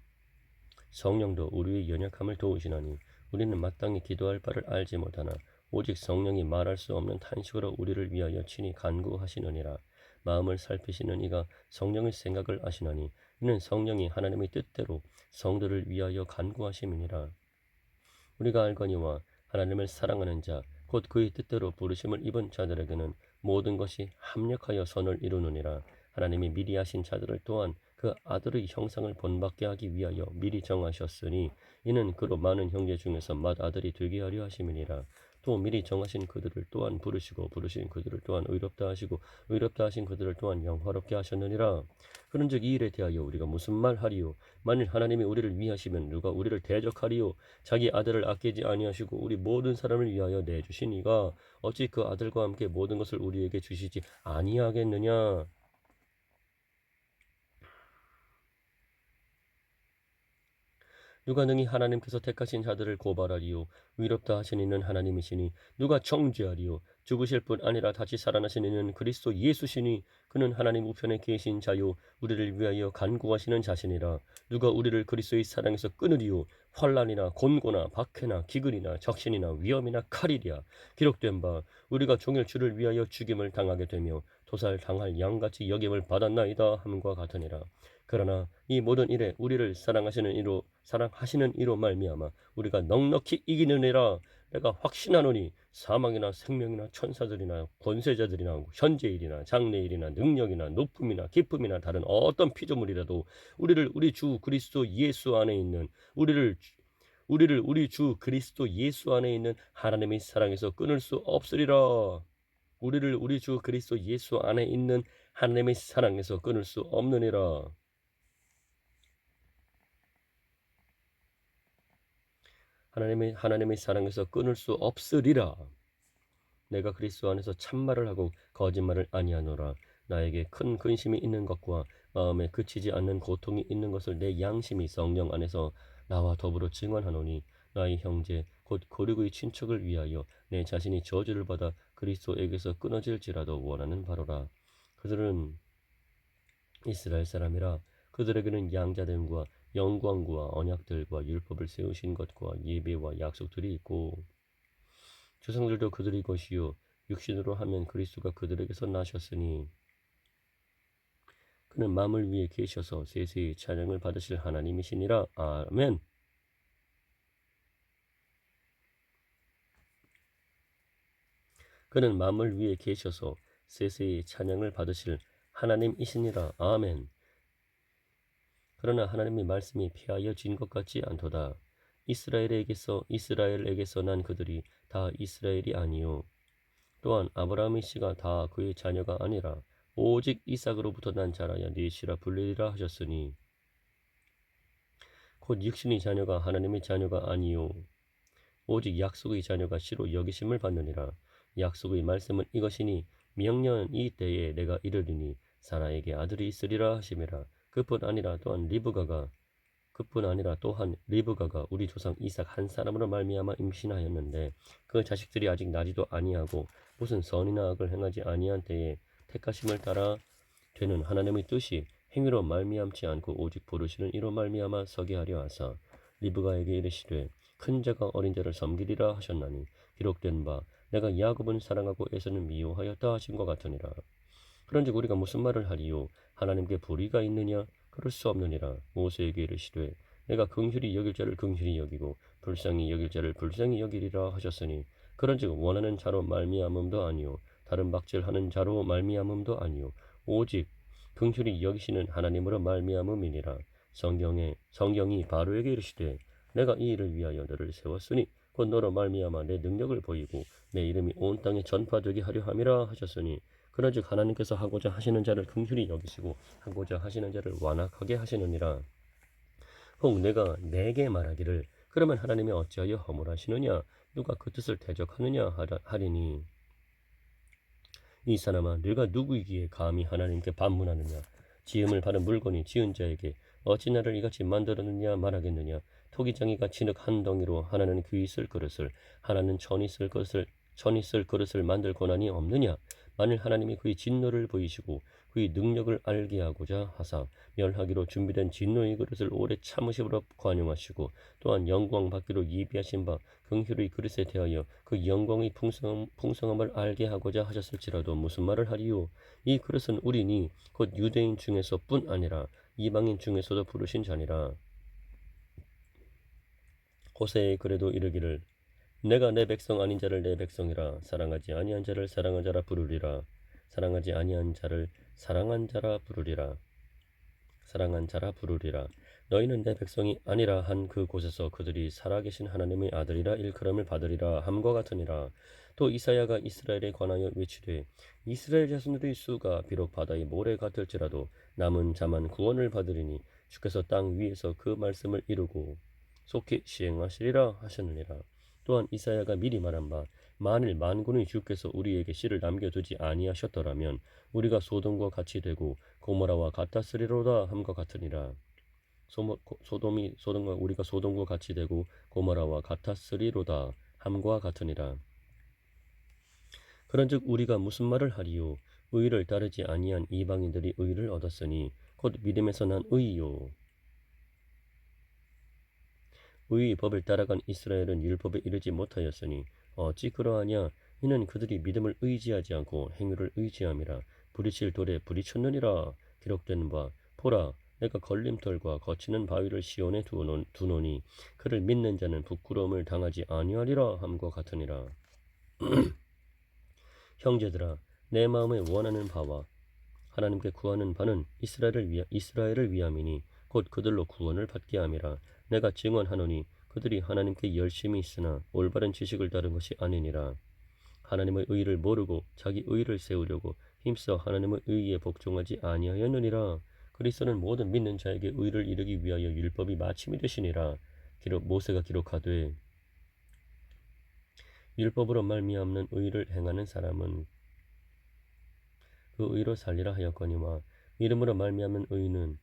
성령도 우리의 연약함을 도우시나니 우리는 마땅히 기도할 바를 알지 못하나 오직 성령이 말할 수 없는 탄식으로 우리를 위하여 친히 간구하시느니라. 마음을 살피시는 이가 성령의 생각을 아시나니 이는 성령이 하나님의 뜻대로 성도를 위하여 간구하심이니라. 우리가 알거니와 하나님을 사랑하는 자 곧 그의 뜻대로 부르심을 입은 자들에게는 모든 것이 합력하여 선을 이루느니라. 하나님이 미리 하신 자들을 또한 그 아들의 형상을 본받게 하기 위하여 미리 정하셨으니 이는 그로 많은 형제 중에서 맏아들이 되게 하려 하심이니라. 또 미리 정하신 그들을 또한 부르시고 부르신 그들을 또한 의롭다 하시고 의롭다 하신 그들을 또한 영화롭게 하셨느니라. 그런즉 이 일에 대하여 우리가 무슨 말하리요? 만일 하나님이 우리를 위하시면 누가 우리를 대적하리요? 자기 아들을 아끼지 아니하시고 우리 모든 사람을 위하여 내주신 이가 어찌 그 아들과 함께 모든 것을 우리에게 주시지 아니하겠느냐? 누가 능히 하나님께서 택하신 자들을 고발하리요? 의롭다 하신 이는 하나님이시니 누가 정죄하리요? 죽으실 뿐 아니라 다시 살아나신 이는 그리스도 예수시니 그는 하나님 우편에 계신 자요 우리를 위하여 간구하시는 자시니라. 누가 우리를 그리스도의 사랑에서 끊으리요? 환난이나 곤고나 박해나 기근이나 적신이나 위험이나 칼이랴. 기록된 바 우리가 종일 주를 위하여 죽임을 당하게 되며 도살당할 양같이 여김을 받았나이다 함과 같으니라. 그러나 이 모든 일에 우리를 사랑하시는 이로 말미암아 우리가 넉넉히 이기느니라. 내가 확신하노니 사망이나 생명이나 천사들이나 권세자들이나 현재일이나 장래일이나 능력이나 높음이나 기쁨이나 다른 어떤 피조물이라도 우리 주 그리스도 예수 안에 있는 우리 주 그리스도 예수 안에 있는 하나님의 사랑에서 끊을 수 없으리라. 우리 주 그리스도 예수 안에 있는 하나님의 사랑에서 끊을 수 없느니라. 하나님의 사랑에서 끊을 수 없으리라. 내가 그리스도 안에서 참말을 하고 거짓말을 아니하노라. 나에게 큰 근심이 있는 것과 마음에 그치지 않는 고통이 있는 것을 내 양심이 성령 안에서 나와 더불어 증언하노니 나의 형제 곧 고르고의 친척을 위하여 내 자신이 저주를 받아 그리스도에게서 끊어질지라도 원하는 바로라. 그들은 이스라엘 사람이라. 그들에게는 양자됨과 영광과 언약들과 율법을 세우신 것과 예배와 약속들이 있고 조상들도 그들의 것이요 육신으로 하면 그리스도가 그들에게서 나셨으니 그는 만물 위에 계셔서 세세히 찬양을 받으실 하나님이시니라. 아멘. 그는 만물 위에 계셔서 세세히 찬양을 받으실 하나님이시니라. 아멘. 그러나 하나님의 말씀이 폐하여진 것 같지 않도다. 이스라엘에게서 난 그들이 다 이스라엘이 아니요 또한 아브라함의 씨가 다 그의 자녀가 아니라 오직 이삭으로부터 난 자라야 네 씨라 불리리라 하셨으니 곧 육신의 자녀가 하나님의 자녀가 아니요 오직 약속의 자녀가 씨로 여기심을 받느니라. 약속의 말씀은 이것이니 명년 이 때에 내가 이르리니 사라에게 아들이 있으리라 하심이라. 그뿐 아니라 또한 리브가가 우리 조상 이삭 한 사람으로 말미암아 임신하였는데 그 자식들이 아직 나지도 아니하고 무슨 선이나 악을 행하지 아니한 때에 택하심을 따라 되는 하나님의 뜻이 행위로 말미암지 않고 오직 부르시는 이로 말미암아 서게 하려 하사 리브가에게 이르시되 큰 자가 어린 자를 섬기리라 하셨나니 기록된 바 내가 야곱은 사랑하고 에서는 미워하였다 하심과 같으니라. 그런즉 우리가 무슨 말을 하리요? 하나님께 불의가 있느냐? 그럴 수 없느니라. 모세에게 이르시되 내가 긍휼히 여길 자를 긍휼히 여기고 불쌍히 여길 자를 불쌍히 여기리라 하셨으니 그런즉 원하는 자로 말미암음도 아니요 다른 박질하는 자로 말미암음도 아니요 오직 긍휼히 여기시는 하나님으로 말미암음이니라. 성경이 바로에게 이르시되 내가 이 일을 위하여 너를 세웠으니 곧 너로 말미암아 내 능력을 보이고 내 이름이 온 땅에 전파되게 하려 함이라 하셨으니 그런즉 하나님께서 하고자 하시는 자를 긍휼히 여기시고 하고자 하시는 자를 완악하게 하시느니라. 혹 내가 내게 말하기를 그러면 하나님이 어찌하여 허물하시느냐 누가 그 뜻을 대적하느냐 하리니 이 사람아 네가 누구이기에 감히 하나님께 반문하느냐 지음을 받은 물건이 지은 자에게 어찌 나를 이같이 만들었느냐 말하겠느냐 토기장이가 진흙 한 덩이로 하나는 귀 있을 그릇을 하나는 천이 쓸 그릇을 만들 권한이 없느냐 만일 하나님이 그의 진노를 보이시고 그의 능력을 알게 하고자 하사 멸하기로 준비된 진노의 그릇을 오래 참으심으로 관용하시고 또한 영광 받기로 예비하신 바 긍휼의 그릇에 대하여 그 영광의 풍성함을 알게 하고자 하셨을지라도 무슨 말을 하리요? 이 그릇은 우리니 곧 유대인 중에서뿐 아니라 이방인 중에서도 부르신 자니라. 호세에 그래도 이르기를 내가 내 백성 아닌 자를 내 백성이라 사랑하지 아니한 자를 사랑한 자라 부르리라. 사랑하지 아니한 자를 사랑한 자라 부르리라. 너희는 내 백성이 아니라 한 그 곳에서 그들이 살아계신 하나님의 아들이라 일컬음을 받으리라 함과 같으니라. 또 이사야가 이스라엘에 관하여 외치되 이스라엘 자손들의 수가 비록 바다의 모래 같을지라도 남은 자만 구원을 받으리니 주께서 땅 위에서 그 말씀을 이루고 속히 시행하시리라 하셨느니라. 또한 이사야가 미리 말한 바 만일 만군의 주께서 우리에게 씨를 남겨두지 아니하셨더라면 우리가 소돔과 같이 되고 고모라와 같았으리로다 함과 같으니라. 우리가 소돔과 같이 되고 고모라와 같았으리로다 함과 같으니라. 그런즉 우리가 무슨 말을 하리요? 의를 따르지 아니한 이방인들이 의를 얻었으니 곧 믿음에서 난 의요. 의의 법을 따라간 이스라엘은 율법에 이르지 못하였으니 어찌 그러하냐? 이는 그들이 믿음을 의지하지 않고 행위를 의지함이라. 부딪힐 돌에 부딪혔느니라. 기록된 바 보라 내가 걸림돌과 거치는 바위를 시온에 두노니 그를 믿는 자는 부끄러움을 당하지 아니하리라 함과 같으니라. 형제들아, 내 마음에 원하는 바와 하나님께 구하는 바는 이스라엘을 위함이니 곧 그들로 구원을 받게 함이라. 내가 증언하노니 그들이 하나님께 열심히 있으나 올바른 지식을 따른 것이 아니니라. 하나님의 의를 모르고 자기 의를 세우려고 힘써 하나님의 의에 복종하지 아니하였느니라. 그리스도는 모든 믿는 자에게 의를 이루기 위하여 율법이 마침이 되시니라. 모세가 기록하되 율법으로 말미암는 의를 행하는 사람은 그 의로 살리라 하였거니와 믿음으로 말미암는 의는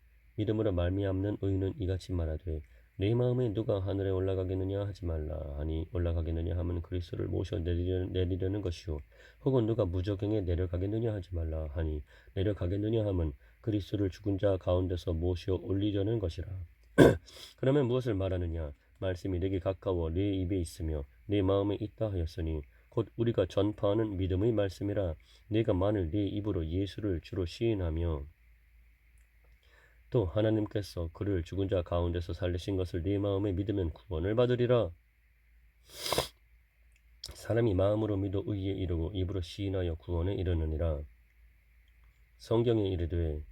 이같이 말하되 내 마음에 누가 하늘에 올라가겠느냐 하지 말라 하니 올라가겠느냐 하면 그리스도를 모셔 내리려는 것이요 혹은 누가 무저갱에 내려가겠느냐 하지 말라 하니 내려가겠느냐 하면 그리스도를 죽은 자 가운데서 모셔 올리려는 것이라. 그러면 무엇을 말하느냐? 말씀이 내게 가까워 내 입에 있으며 내 마음에 있다 하였으니 곧 우리가 전파하는 믿음의 말씀이라. 내가 만일 내 입으로 예수를 주로 시인하며 또 하나님께서 그를 죽은 자 가운데서 살리신 것을 네 마음에 믿으면 구원을 받으리라. 사람이 마음으로 믿어 의에 이르고 입으로 시인하여 구원에 이르느니라. 성경에 이르되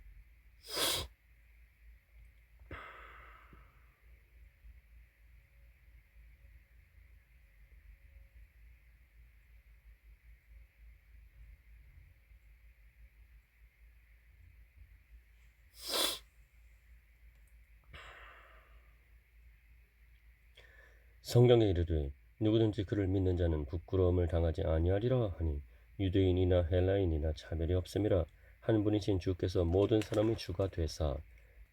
누구든지 그를 믿는 자는 부끄러움을 당하지 아니하리라 하니 유대인이나 헬라인이나 차별이 없음이라. 한 분이신 주께서 모든 사람의 주가 되사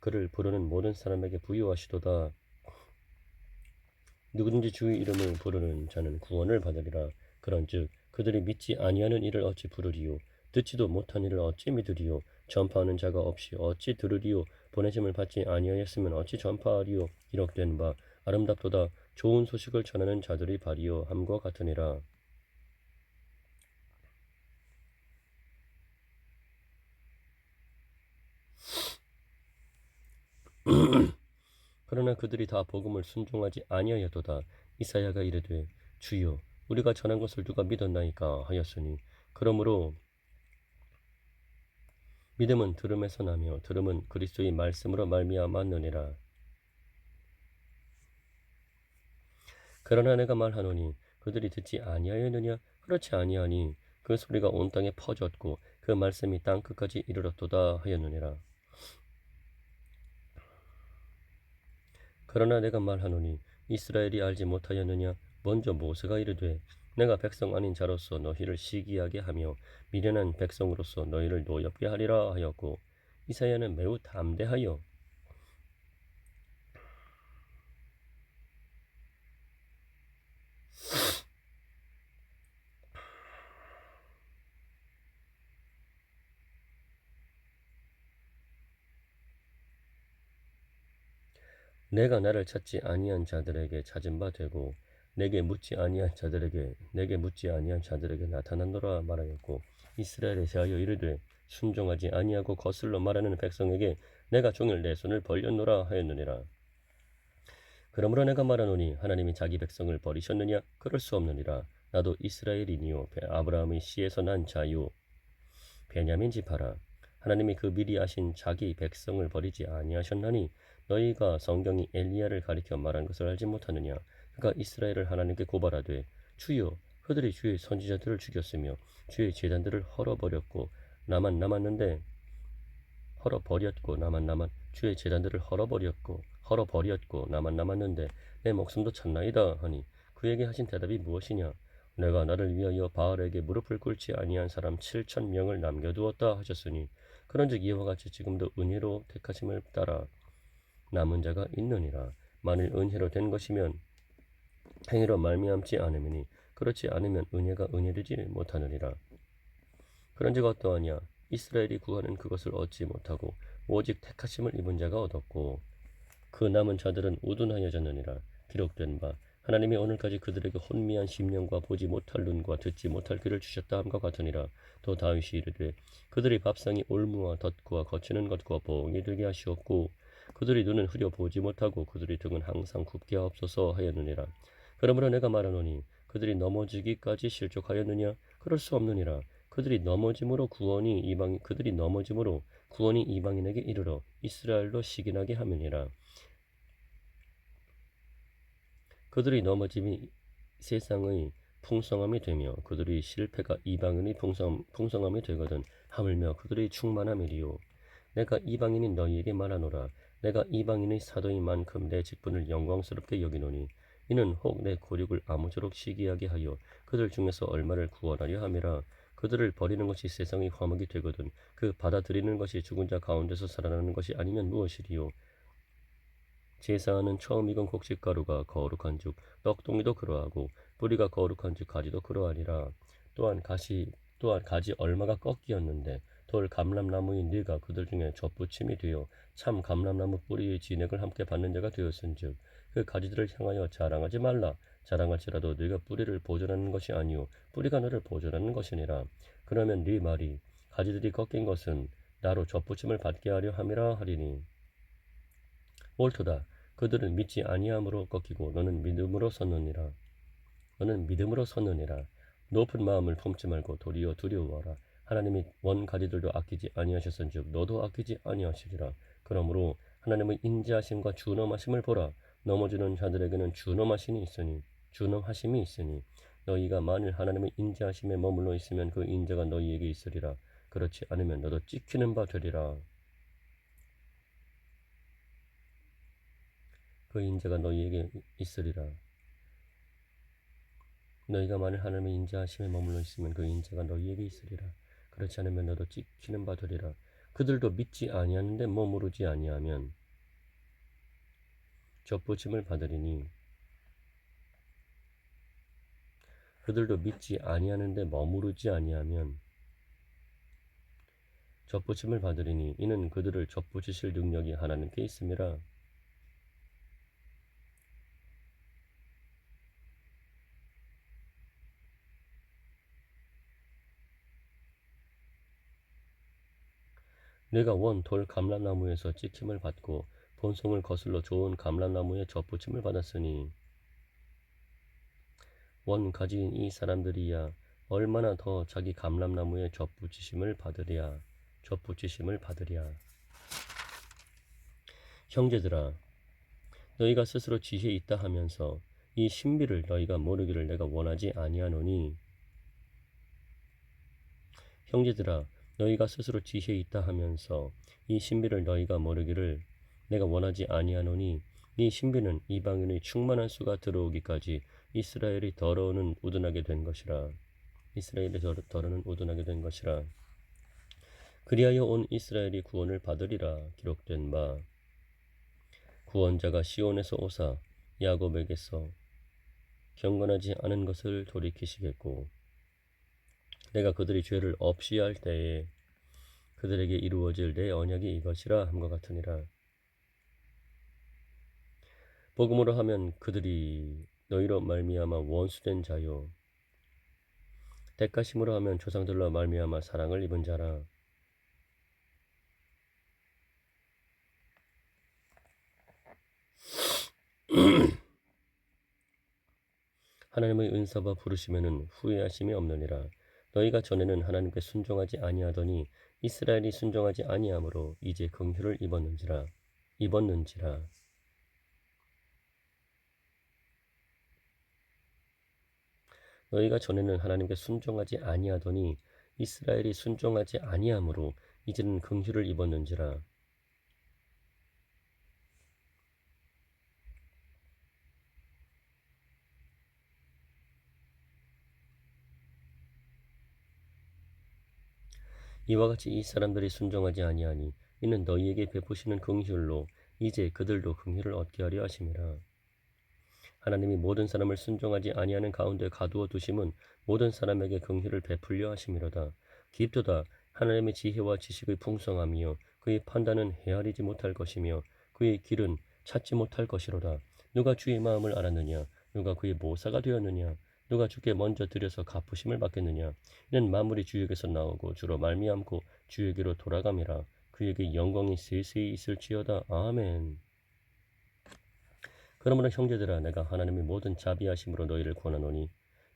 그를 부르는 모든 사람에게 부유하시도다. 누구든지 주의 이름을 부르는 자는 구원을 받으리라. 그런즉 그들이 믿지 아니하는 이를 어찌 부르리요? 듣지도 못한 이를 어찌 믿으리요? 전파하는 자가 없이 어찌 들으리요? 보내심을 받지 아니하였으면 어찌 전파하리요? 기록된 바 아름답도다. 좋은 소식을 전하는 자들이 바리요 함과 같으니라. 그러나 그들이 다 복음을 순종하지 아니하였도다. 이사야가 이르되 주여 우리가 전한 것을 누가 믿었나이까 하였으니 그러므로 믿음은 들음에서 나며 들음은 그리스도의 말씀으로 말미암았느니라. 그러나 내가 말하노니 그들이 듣지 아니하였느냐? 그렇지 아니하니 그 소리가 온 땅에 퍼졌고 그 말씀이 땅 끝까지 이르렀도다 하였느니라. 그러나 내가 말하노니 이스라엘이 알지 못하였느냐? 먼저 모세가 이르되 내가 백성 아닌 자로서 너희를 시기하게 하며 미련한 백성으로서 너희를 노엽게 하리라 하였고 이사야는 매우 담대하여 내가 나를 찾지 아니한 자들에게 찾은 바 되고 내게 묻지 아니한 자들에게 나타난노라 말하였고 이스라엘에 대하여 이르되 순종하지 아니하고 거슬러 말하는 백성에게 내가 종일 내 손을 벌렸노라 하였느니라. 그러므로 내가 말하노니 하나님이 자기 백성을 버리셨느냐? 그럴 수 없느니라. 나도 이스라엘이니요 아브라함의 씨에서 난 자요 베냐민 지파라. 하나님이 그 미리 아신 자기 백성을 버리지 아니하셨나니 너희가 성경이 엘리야를 가리켜 말한 것을 알지 못하느냐? 그가 이스라엘을 하나님께 고발하되 주여 그들이 주의 선지자들을 죽였으며 주의 제단들을 헐어버렸고 나만 남았는데 주의 제단들을 헐어버렸고 나만 남았는데 내 목숨도 찾나이다 하니 그에게 하신 대답이 무엇이냐? 내가 나를 위하여 바알에게 무릎을 꿇지 아니한 사람 7,000명을 남겨두었다 하셨으니 그런즉 이와 같이 지금도 은혜로 택하심을 따라 남은 자가 있느니라. 만일 은혜로 된 것이면 행위로 말미암지 않으니 그렇지 않으면 은혜가 은혜되지 못하느니라. 그런즉 어떠하냐? 이스라엘이 구하는 그것을 얻지 못하고 오직 택하심을 입은 자가 얻었고 그 남은 자들은 우둔하여졌느니라. 기록된 바 하나님이 오늘까지 그들에게 혼미한 심령과 보지 못할 눈과 듣지 못할 귀를 주셨다 함과 같으니라. 또 다윗이 이르되 그들의 밥상이 올무와 덫과 거치는 것과 보응이 되게 하시었고 그들의 눈은 흐려 보지 못하고 그들의 등은 항상 굽게 하옵소서 하였느니라. 그러므로 내가 말하노니 그들이 넘어지기까지 실족하였느냐? 그럴 수 없느니라. 그들이 넘어짐으로 구원이 이방인에게 이르러 이스라엘로 시기나게 함이니라. 그들의 넘어짐이 세상의 풍성함이 되며 그들의 실패가 이방인의 풍성함이 되거든 하물며 그들의 충만함이리요. 내가 이방인인 너희에게 말하노라. 내가 이방인의 사도인 만큼 내 직분을 영광스럽게 여기노니 이는 혹 내 고륙을 아무쪼록 시기하게 하여 그들 중에서 얼마를 구원하려 함이라. 그들을 버리는 것이 세상의 화목이 되거든 그 받아들이는 것이 죽은 자 가운데서 살아나는 것이 아니면 무엇이리요. 제사하는 처음 익은 곡식가루가 거룩한 즉 떡동이도 그러하고 뿌리가 거룩한 즉 가지도 그러하니라. 또한 가지 얼마가 꺾이었는데 돌 감람나무인 네가 그들 중에 젖붙임이 되어 참 감람나무 뿌리의 진액을 함께 받는 자가 되었은즉 그 가지들을 향하여 자랑하지 말라. 자랑할지라도 네가 뿌리를 보존하는 것이 아니요 뿌리가 너를 보존하는 것이니라. 그러면 네 말이 가지들이 꺾인 것은 나로 젖붙임을 받게 하려 함이라 하리니 옳도다. 그들은 믿지 아니함으로 꺾이고 너는 믿음으로 섰느니라. 높은 마음을 품지 말고 도리어 두려워하라. 하나님이 원 가지들도 아끼지 아니하셨은즉 너도 아끼지 아니하시리라. 그러므로 하나님의 인자하심과 준엄하심을 보라. 넘어지는 자들에게는 준엄하심이 있으니 너희가 만일 하나님의 인자하심에 머물러 있으면 그 인자가 너희에게 있으리라. 그렇지 않으면 너도 찍히는 바 되리라. 그 인자가 너희에게 있으리라. 너희가 만일 하나님의 인자하심에 머물러 있으면 그 인자가 너희에게 있으리라. 그렇지 않으면 너도 찍히는 바 되리라. 그들도 믿지 아니하는데 머무르지 아니하면 젖붙임을 받으리니 그들도 믿지 아니하는데 머무르지 아니하면 젖붙임을 받으리니 이는 그들을 젖붙이실 능력이 하나님께 있음이라. 내가 원 돌 감람나무에서 찍힘을 받고 본송을 거슬러 좋은 감람나무에 젖붙임을 받았으니 원 가지인 이 사람들이야 얼마나 더 자기 감람나무에 젖붙이심을 받으랴. 형제들아, 너희가 스스로 지혜 있다 하면서 이 신비를 너희가 모르기를 내가 원하지 아니하노니. 형제들아, 너희가 스스로 지혜 있다 하면서 이 신비를 너희가 모르기를 내가 원하지 아니하노니 이 신비는 이방인의 충만한 수가 들어오기까지 이스라엘이 더러우는 우둔하게 된 것이라. 그리하여 온 이스라엘이 구원을 받으리라. 기록된 바 구원자가 시온에서 오사 야곱에게서 경건하지 않은 것을 돌이키시겠고 내가 그들이 죄를 없이 할 때에 그들에게 이루어질 내 언약이 이것이라 함과 같으니라. 복음으로 하면 그들이 너희로 말미암아 원수된 자요 대가심으로 하면 조상들로 말미암아 사랑을 입은 자라. 하나님의 은사와 부르심에는 후회하심이 없느니라. 너희가 전에는 하나님께 순종하지 아니하더니 이스라엘이 순종하지 아니하므로 이제 긍휼을 입었는지라. 너희가 전에는 하나님께 순종하지 아니하더니 이스라엘이 순종하지 아니하므로 이제는 긍휼을 입었는지라. 이와 같이 이 사람들이 순종하지 아니하니 이는 너희에게 베푸시는 긍휼로 이제 그들도 긍휼을 얻게 하려 하심이라. 하나님이 모든 사람을 순종하지 아니하는 가운데 가두어 두심은 모든 사람에게 긍휼을 베풀려 하심이로다. 깊도다. 하나님의 지혜와 지식의 풍성함이요 그의 판단은 헤아리지 못할 것이며 그의 길은 찾지 못할 것이로다. 누가 주의 마음을 알았느냐? 누가 그의 모사가 되었느냐? 누가 주께 먼저 들여서 갚으심을 받겠느냐? 이는 만물이 주에게서 나오고 주로 말미암고 주에게로 돌아감이라. 그에게 영광이 세세히 있을지어다. 아멘. 그러므로 형제들아, 내가 하나님의 모든 자비하심으로 너희를 권하노니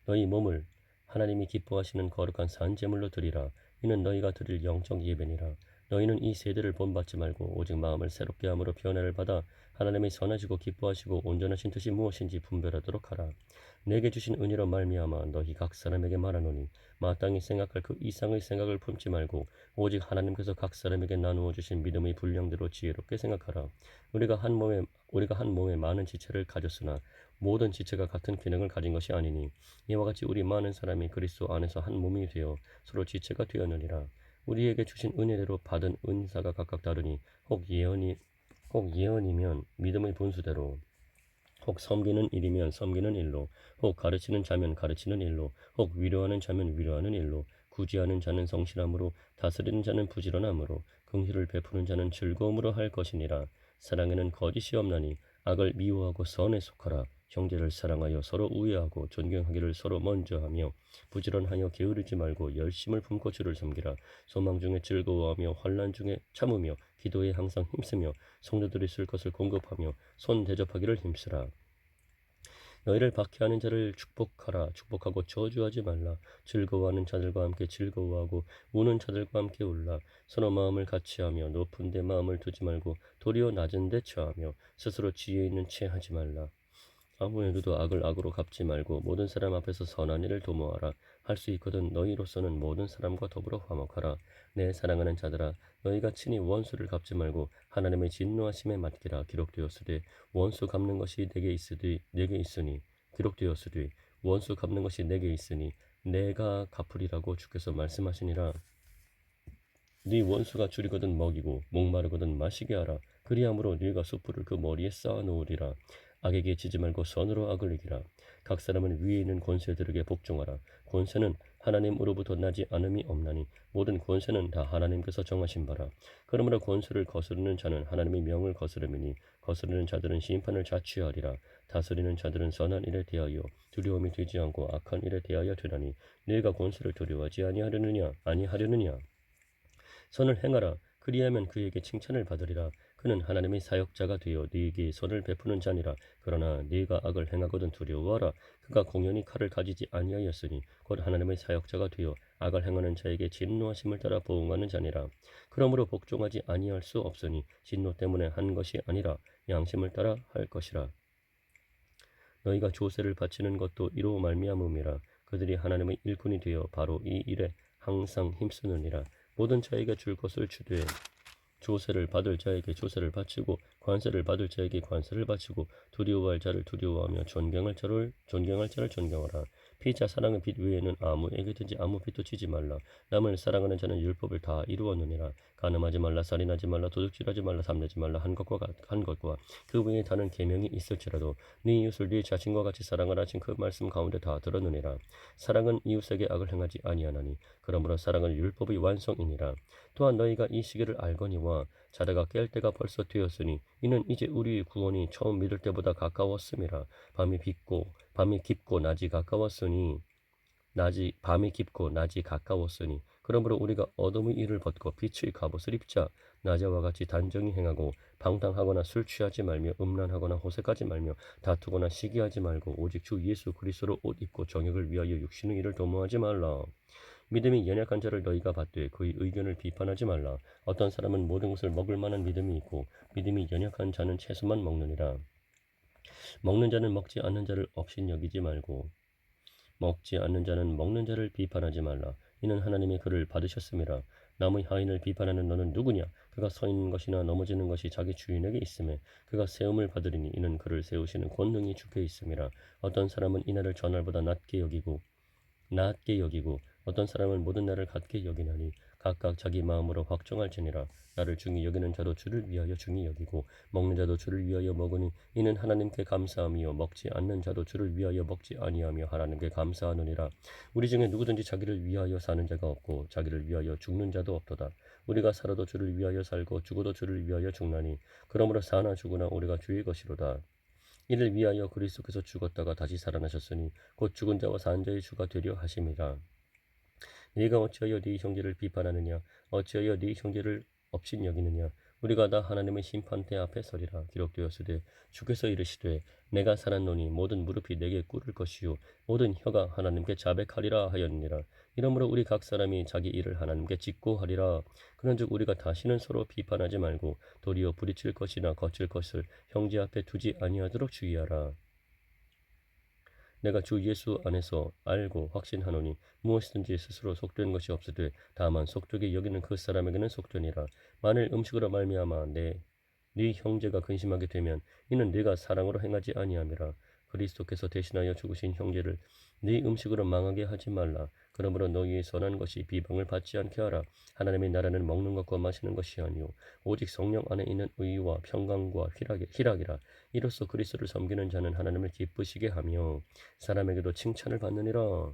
너희 몸을 하나님이 기뻐하시는 거룩한 산제물로 드리라. 이는 너희가 드릴 영적 예배니라. 너희는 이 세대를 본받지 말고 오직 마음을 새롭게 함으로 변화를 받아 하나님의 선하시고 기뻐하시고 온전하신 뜻이 무엇인지 분별하도록 하라. 내게 주신 은혜로 말미암아 너희 각 사람에게 말하노니 마땅히 생각할 그 이상의 생각을 품지 말고 오직 하나님께서 각 사람에게 나누어 주신 믿음의 분량대로 지혜롭게 생각하라. 우리가 한 몸에 많은 지체를 가졌으나 모든 지체가 같은 기능을 가진 것이 아니니 이와 같이 우리 많은 사람이 그리스도 안에서 한 몸이 되어 서로 지체가 되었느니라. 우리에게 주신 은혜대로 받은 은사가 각각 다르니 혹 예언이면 믿음의 분수대로, 혹 섬기는 일이면 섬기는 일로, 혹 가르치는 자면 가르치는 일로, 혹 위로하는 자면 위로하는 일로, 구제하는 자는 성실함으로, 다스리는 자는 부지런함으로, 긍휼을 베푸는 자는 즐거움으로 할 것이니라. 사랑에는 거짓이 없나니 악을 미워하고 선에 속하라. 형제를 사랑하여 서로 우애하고 존경하기를 서로 먼저 하며 부지런하여 게으르지 말고 열심을 품고 주를 섬기라. 소망 중에 즐거워하며 환난 중에 참으며 기도에 항상 힘쓰며 성도들이 쓸 것을 공급하며 손 대접하기를 힘쓰라. 너희를 박해하는 자를 축복하라. 축복하고 저주하지 말라. 즐거워하는 자들과 함께 즐거워하고 우는 자들과 함께 울라. 서로 마음을 같이하며 높은 데 마음을 두지 말고 도리어 낮은 데 처하며 스스로 지혜 있는 채 하지 말라. 아무에게도 악을 악으로 갚지 말고 모든 사람 앞에서 선한 일을 도모하라. 할 수 있거든 너희로서는 모든 사람과 더불어 화목하라. 내 사랑하는 자들아, 너희가 친히 원수를 갚지 말고 하나님의 진노하심에 맡기라. 기록되었으되 원수 갚는 것이 내게 있으니 기록되었으되 원수 갚는 것이 내게 있으니 내가 갚으리라고 주께서 말씀하시니라. 네 원수가 줄이거든 먹이고 목마르거든 마시게 하라. 그리함으로 네가 숯불을 그 머리에 쌓아 놓으리라. 악에게 지지 말고 선으로 악을 이기라. 각 사람은 위에 있는 권세들에게 복종하라. 권세는 하나님으로부터 나지 않음이 없나니 모든 권세는 다 하나님께서 정하신 바라. 그러므로 권세를 거스르는 자는 하나님의 명을 거스름이니 거스르는 자들은 심판을 자취하리라. 다스리는 자들은 선한 일에 대하여 두려움이 되지 않고 악한 일에 대하여 되나니 네가 권세를 두려워하지 아니하려느냐. 선을 행하라. 그리하면 그에게 칭찬을 받으리라. 그는 하나님의 사역자가 되어 네게 선을 베푸는 자니라. 그러나 네가 악을 행하거든 두려워하라. 그가 공연히 칼을 가지지 아니하였으니 곧 하나님의 사역자가 되어 악을 행하는 자에게 진노하심을 따라 보응하는 자니라. 그러므로 복종하지 아니할 수 없으니 진노 때문에 한 것이 아니라 양심을 따라 할 것이라. 너희가 조세를 바치는 것도 이로 말미암음이라. 그들이 하나님의 일꾼이 되어 바로 이 일에 항상 힘쓰느니라. 모든 자에게 줄 것을 주되 조세를 받을 자에게 조세를 바치고 관세를 받을 자에게 관세를 바치고 두려워할 자를 두려워하며 존경할 자를 존경하라. 피자 사랑의 빛 외에는 아무에게든지 아무 빛도 치지 말라. 남을 사랑하는 자는 율법을 다 이루었느니라. 간음하지 말라, 살인하지 말라, 도둑질하지 말라, 삼내지 말라 한 것과 그 외에 다른 계명이 있을지라도 네 이웃을 네 자신과 같이 사랑하라 하신 그 말씀 가운데 다 들었느니라. 사랑은 이웃에게 악을 행하지 아니하나니 그러므로 사랑은 율법의 완성이니라. 또한 너희가 이 시기를 알거니와 자다가 깰 때가 벌써 되었으니 이는 이제 우리의 구원이 처음 믿을 때보다 가까웠음이라. 밤이 깊고 낮이 가까웠으니 그러므로 우리가 어둠의 일을 벗고 빛의 갑옷을 입자. 낮에와 같이 단정히 행하고 방탕하거나 술 취하지 말며 음란하거나 호색하지 말며 다투거나 시기하지 말고 오직 주 예수 그리스도로 옷 입고 정욕을 위하여 육신의 일을 도모하지 말라. 믿음이 연약한 자를 너희가 받되 그의 의견을 비판하지 말라. 어떤 사람은 모든 것을 먹을 만한 믿음이 있고 믿음이 연약한 자는 채소만 먹느니라. 먹는 자는 먹지 않는 자를 업신여기지 말고 먹지 않는 자는 먹는 자를 비판하지 말라. 이는 하나님이 그를 받으셨음이라. 남의 하인을 비판하는 너는 누구냐? 그가 서 있는 것이나 넘어지는 것이 자기 주인에게 있음에 그가 세움을 받으리니 이는 그를 세우시는 권능이 주께 있음이라. 어떤 사람은 이날을 전날보다 낮게 여기고 어떤 사람은 모든 날을 같게 여기나니 각각 자기 마음으로 확정할지니라. 나를 중히 여기는 자도 주를 위하여 중히 여기고 먹는 자도 주를 위하여 먹으니 이는 하나님께 감사함이요 먹지 않는 자도 주를 위하여 먹지 아니하며 하나님께 감사하느니라. 우리 중에 누구든지 자기를 위하여 사는 자가 없고 자기를 위하여 죽는 자도 없도다. 우리가 살아도 주를 위하여 살고 죽어도 주를 위하여 죽나니 그러므로 사나 죽으나 우리가 주의 것이로다. 이를 위하여 그리스도께서 죽었다가 다시 살아나셨으니 곧 죽은 자와 산 자의 주가 되려 하심이라. 네가 어찌하여 네 형제를 비판하느냐? 어찌하여 네 형제를 업신여기느냐. 우리가 다 하나님의 심판대 앞에 서리라. 기록되었으되 주께서 이르시되 내가 살았노니 모든 무릎이 내게 꿇을 것이요 모든 혀가 하나님께 자백하리라 하였느니라. 이러므로 우리 각 사람이 자기 일을 하나님께 짓고 하리라. 그런즉 우리가 다시는 서로 비판하지 말고 도리어 부딪힐 것이나 거칠 것을 형제 앞에 두지 아니하도록 주의하라. 내가 주 예수 안에서 알고 확신하노니 무엇이든지 스스로 속된 것이 없으되 다만 속되게 여기는 그 사람에게는 속되니라. 만일 음식으로 말미암아 네 형제가 근심하게 되면 이는 네가 사랑으로 행하지 아니함이라. 그리스도께서 대신하여 죽으신 형제를 네 음식으로 망하게 하지 말라. 그러므로 너희의 선한 것이 비방을 받지 않게 하라. 하나님의 나라는 먹는 것과 마시는 것이 아니요 오직 성령 안에 있는 의와 평강과 희락이라. 이로써 그리스도를 섬기는 자는 하나님을 기쁘시게 하며 사람에게도 칭찬을 받느니라.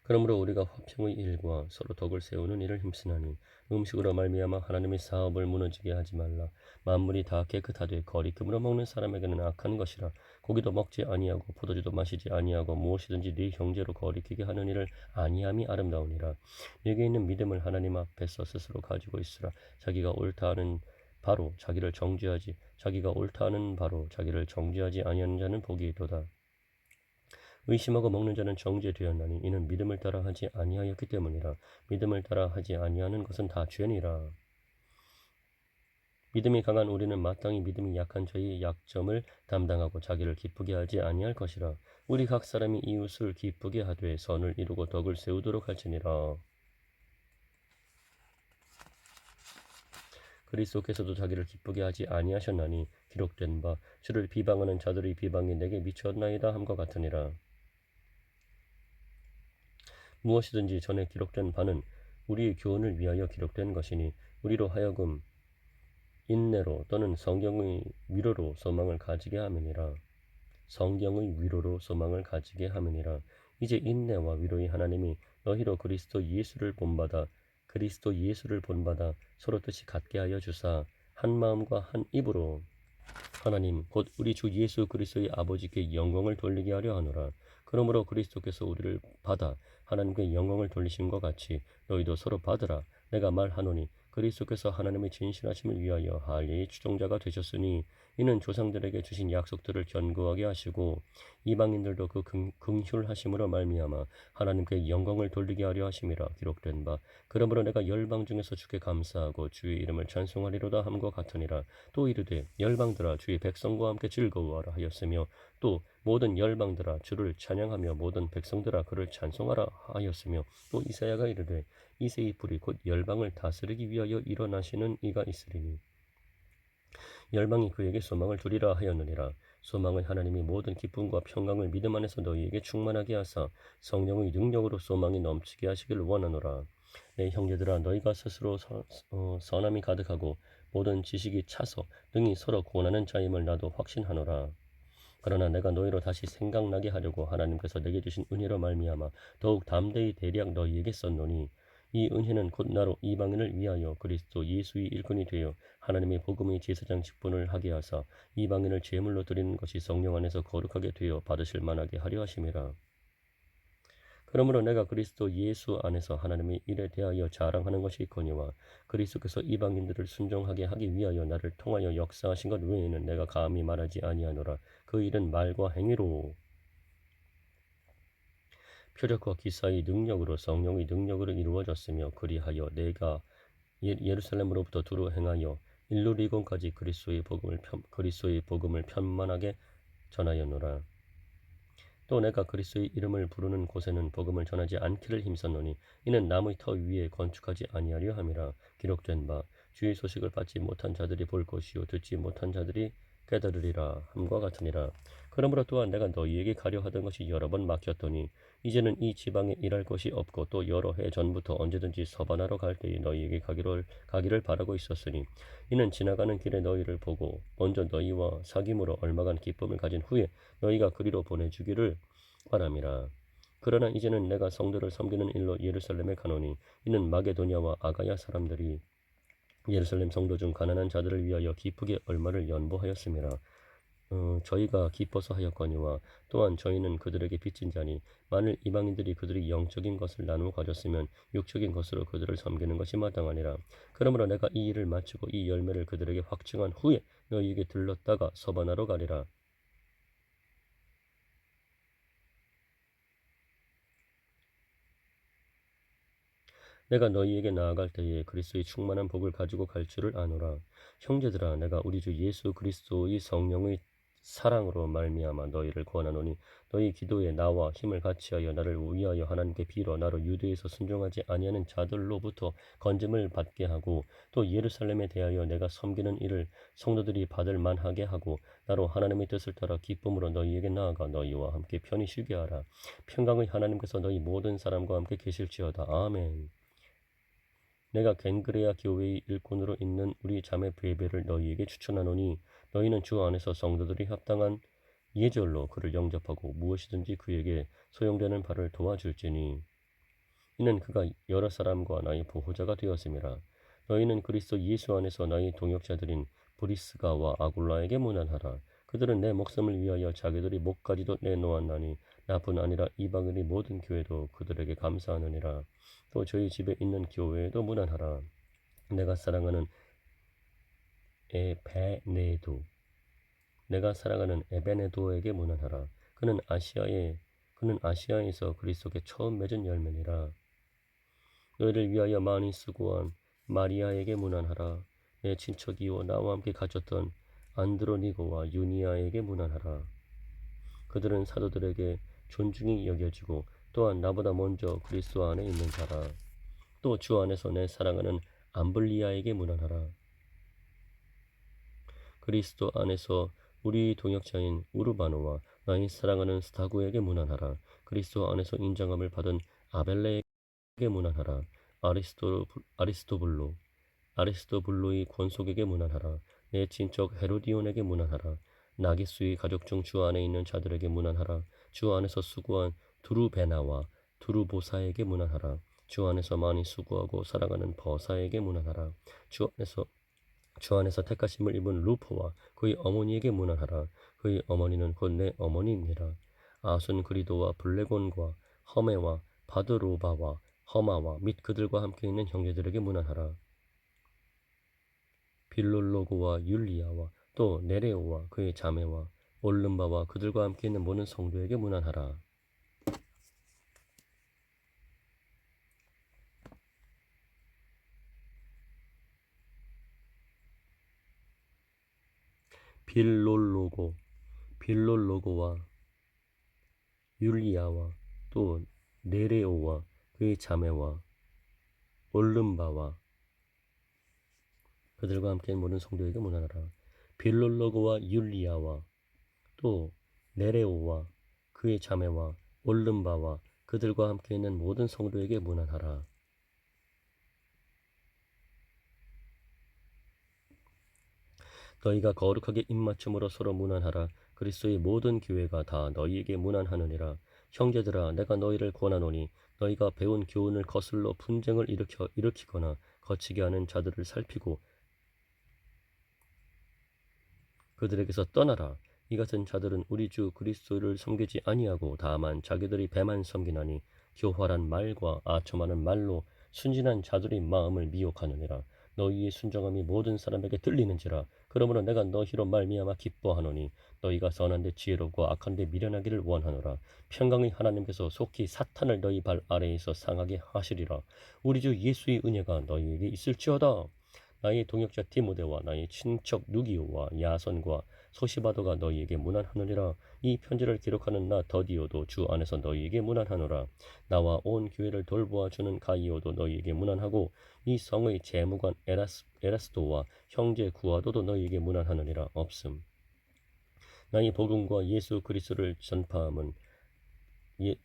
그러므로 우리가 화평의 일과 서로 덕을 세우는 일을 힘쓰나니 음식으로 말미암아 하나님의 사업을 무너지게 하지 말라. 만물이 다 깨끗하되 거리낌으로 먹는 사람에게는 악한 것이라. 고기도 먹지 아니하고 포도주도 마시지 아니하고 무엇이든지 네 형제로 거리키게 하는 일을 아니함이 아름다우니라. 네게 있는 믿음을 하나님 앞에서 스스로 가지고 있으라. 자기가 옳다 하는 바로 자기를 정죄하지 아니하는 자는 복이 있도다. 의심하고 먹는 자는 정죄되었나니 이는 믿음을 따라 하지 아니하였기 때문이라. 믿음을 따라 하지 아니하는 것은 다 죄니라. 믿음이 강한 우리는 마땅히 믿음이 약한 저희의 약점을 담당하고 자기를 기쁘게 하지 아니할 것이라. 우리 각 사람이 이웃을 기쁘게 하되 선을 이루고 덕을 세우도록 할지니라. 그리스도께서도 자기를 기쁘게 하지 아니하셨나니 기록된 바 주를 비방하는 자들의 비방이 내게 미쳤나이다 함과 같으니라. 무엇이든지 전에 기록된 바는 우리의 교훈을 위하여 기록된 것이니 우리로 하여금 인내로 또는 성경의 위로로 소망을 가지게 함이니라. 이제 인내와 위로의 하나님이 너희로 그리스도 예수를 본받아 서로 뜻이 같게 하여 주사 한 마음과 한 입으로 하나님 곧 우리 주 예수 그리스도의 아버지께 영광을 돌리게 하려 하노라. 그러므로 그리스도께서 우리를 받아 하나님께 영광을 돌리신 것 같이 너희도 서로 받으라. 내가 말하노니 그리스도께서 하나님의 진실하심을 위하여 할례의 추종자가 되셨으니 이는 조상들에게 주신 약속들을 견고하게 하시고 이방인들도 그 긍휼하심으로 말미암아 하나님께 영광을 돌리게 하려 하심이라. 기록된 바 그러므로 내가 열방 중에서 주께 감사하고 주의 이름을 찬송하리로다 함과 같으니라. 또 이르되 열방들아 주의 백성과 함께 즐거워하라 하였으며 또 모든 열방들아 주를 찬양하며 모든 백성들아 그를 찬송하라 하였으며 또 이사야가 이르되 이새의 뿔이 곧 열방을 다스리기 위하여 일어나시는 이가 있으리니 열방이 그에게 소망을 두리라 하였느니라. 소망은 하나님이 모든 기쁨과 평강을 믿음 안에서 너희에게 충만하게 하사 성령의 능력으로 소망이 넘치게 하시기를 원하노라. 내 형제들아 너희가 스스로 선함이 가득하고 모든 지식이 차서 능히 서로 고난하는 자임을 나도 확신하노라. 그러나 내가 너희로 다시 생각나게 하려고 하나님께서 내게 주신 은혜로 말미암아 더욱 담대히 대략 너희에게 썼노니 이 은혜는 곧 나로 이방인을 위하여 그리스도 예수의 일꾼이 되어 하나님의 복음의 제사장 직분을 하게 하사 이방인을 제물로 드리는 것이 성령 안에서 거룩하게 되어 받으실 만하게 하려 하심이라. 그러므로 내가 그리스도 예수 안에서 하나님의 일에 대하여 자랑하는 것이 있거니와 그리스도께서 이방인들을 순종하게 하기 위하여 나를 통하여 역사하신 것 외에는 내가 감히 말하지 아니하노라. 그 일은 말과 행위로 표적과 기사의 능력으로 성령의 능력으로 이루어졌으며 그리하여 내가 예루살렘으로부터 두루 행하여 일루리곤까지 그리스도의 복음을 편만하게 전하였노라. 또 내가 그리스도의 이름을 부르는 곳에는 복음을 전하지 않기를 힘썼노니 이는 나무의 터 위에 건축하지 아니하려 함이라. 기록된 바 주의 소식을 받지 못한 자들이 볼 것이요 듣지 못한 자들이 깨달으리라 함과 같으니라. 그러므로 또한 내가 너희에게 가려 하던 것이 여러 번 막혔더니 이제는 이 지방에 일할 것이 없고 또 여러 해 전부터 언제든지 서반하러 갈 때에 너희에게 가기를 바라고 있었으니 이는 지나가는 길에 너희를 보고 먼저 너희와 사귐으로 얼마간 기쁨을 가진 후에 너희가 그리로 보내주기를 바람이라. 그러나 이제는 내가 성도를 섬기는 일로 예루살렘에 가노니 이는 마게도냐와 아가야 사람들이 예루살렘 성도 중 가난한 자들을 위하여 기쁘게 얼마를 연보하였음이라. 저희가 기뻐서 하였거니와 또한 저희는 그들에게 빚진 자니 만일 이방인들이 그들이 영적인 것을 나누어 가졌으면 육적인 것으로 그들을 섬기는 것이 마땅하니라. 그러므로 내가 이 일을 마치고 이 열매를 그들에게 확증한 후에 너희에게 들렀다가 서바나로 가리라. 내가 너희에게 나아갈 때에 그리스도의 충만한 복을 가지고 갈 줄을 아노라. 형제들아, 내가 우리 주 예수 그리스도의 성령의 사랑으로 말미암아 너희를 권하노니 너희 기도에 나와 힘을 같이하여 나를 위하여 하나님께 빌어 나로 유대에서 순종하지 아니하는 자들로부터 건짐을 받게 하고 또 예루살렘에 대하여 내가 섬기는 일을 성도들이 받을 만하게 하고 나로 하나님의 뜻을 따라 기쁨으로 너희에게 나아가 너희와 함께 편히 쉬게 하라. 평강의 하나님께서 너희 모든 사람과 함께 계실지어다. 아멘. 내가 겐그레아 교회의 일꾼으로 있는 우리 자매 베베를 너희에게 추천하노니 너희는 주 안에서 성도들이 합당한 예절로 그를 영접하고 무엇이든지 그에게 소용되는 바를 도와줄지니 이는 그가 여러 사람과 나의 보호자가 되었음이라. 너희는 그리스도 예수 안에서 나의 동역자들인 브리스가와 아굴라에게 문안하라. 그들은 내 목숨을 위하여 자기들의 목까지도 내놓았나니 나뿐 아니라 이방인의 모든 교회도 그들에게 감사하느니라. 또 저희 집에 있는 교회에도 문안하라. 내가 사랑하는 에베네도 내가 사랑하는 에베네도에게 문안하라. 그는 아시아에서 그리스도께 처음 맺은 열매니라. 너희를 위하여 많이 수고한 마리아에게 문안하라. 내 친척이요 나와 함께 갇혔던 안드로니고와 유니아에게 문안하라. 그들은 사도들에게 존중이 여겨지고 또한 나보다 먼저 그리스도 안에 있는 자라. 또 주 안에서 내 사랑하는 암블리아에게 문안하라. 그리스도 안에서 우리 동역자인 우르바노와 나의 사랑하는 스타구에게 문안하라. 그리스도 안에서 인정함을 받은 아벨레에게 문안하라. 아리스토블로의 권속에게 문안하라. 내 친척 헤로디온에게 문안하라. 나기수의 가족 중 주 안에 있는 자들에게 문안하라. 주 안에서 수고한 두루베나와 두루보사에게 문안하라. 주 안에서 많이 수고하고 사랑하는 버사에게 문안하라. 주 안에서 택하심을 입은 루포와 그의 어머니에게 문안하라. 그의 어머니는 곧 내 어머니니라. 아순그리도와 블레곤과 허메와 바드로바와 허마와 및 그들과 함께 있는 형제들에게 문안하라. 빌롤로고와 율리아와 또 네레오와 그의 자매와 올름바와 그들과 함께 있는 모든 성도에게 문안하라. 빌롤로고와 율리아와 또 네레오와 그의 자매와 올름바와 그들과 함께 모든 성도에게 문안하라. 빌롤로고와 율리아와 또 네레오와 그의 자매와 올름바와 그들과 함께 있는 모든 성도에게 문안하라. 너희가 거룩하게 입맞춤으로 서로 문안하라. 그리스도의 모든 교회가 다 너희에게 문안하느니라. 형제들아, 내가 너희를 권하노니 너희가 배운 교훈을 거슬러 분쟁을 일으키거나 거치게 하는 자들을 살피고 그들에게서 떠나라. 이 같은 자들은 우리 주 그리스도를 섬기지 아니하고 다만 자기들이 배만 섬기나니 교활한 말과 아첨하는 말로 순진한 자들의 마음을 미혹하느니라. 너희의 순정함이 모든 사람에게 들리는지라. 그러므로 내가 너희로 말미암아 기뻐하노니 너희가 선한데 지혜롭고 악한데 미련하기를 원하노라. 평강의 하나님께서 속히 사탄을 너희 발 아래에서 상하게 하시리라. 우리 주 예수의 은혜가 너희에게 있을지어다. 나의 동역자 디모데와 나의 친척 누기오와 야선과 소시바도가 너희에게 문안하느니라. 이 편지를 기록하는 나 더디오도 주 안에서 너희에게 문안하노라. 나와 온 교회를 돌보아 주는 가이오도 너희에게 문안하고 이 성의 재무관 에라스도와 형제 구아도도 너희에게 문안하느니라. 없음. 나의 복음과 예수 그리스도를 전파함은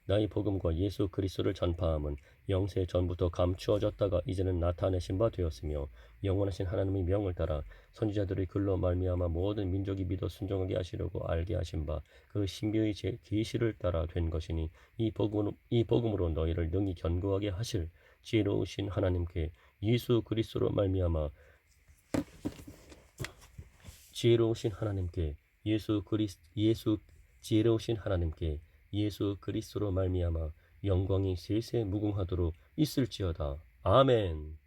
나의 복음과 예수 그리스도를 전파함은 영세 전부터 감추어졌다가 이제는 나타내신 바 되었으며 영원하신 하나님의 명을 따라 선지자들의 글로 말미암아 모든 민족이 믿어 순종하게 하시려고 알게 하신 바 그 신비의 계시를 따라 된 것이니 이 복음으로 너희를 능히 견고하게 하실 지혜로우신 하나님께 예수 그리스도로 말미암아 지혜로우신 하나님께 지혜로우신 하나님께 예수 그리스도로 말미암아 영광이 세세 무궁하도록 있을지어다. 아멘.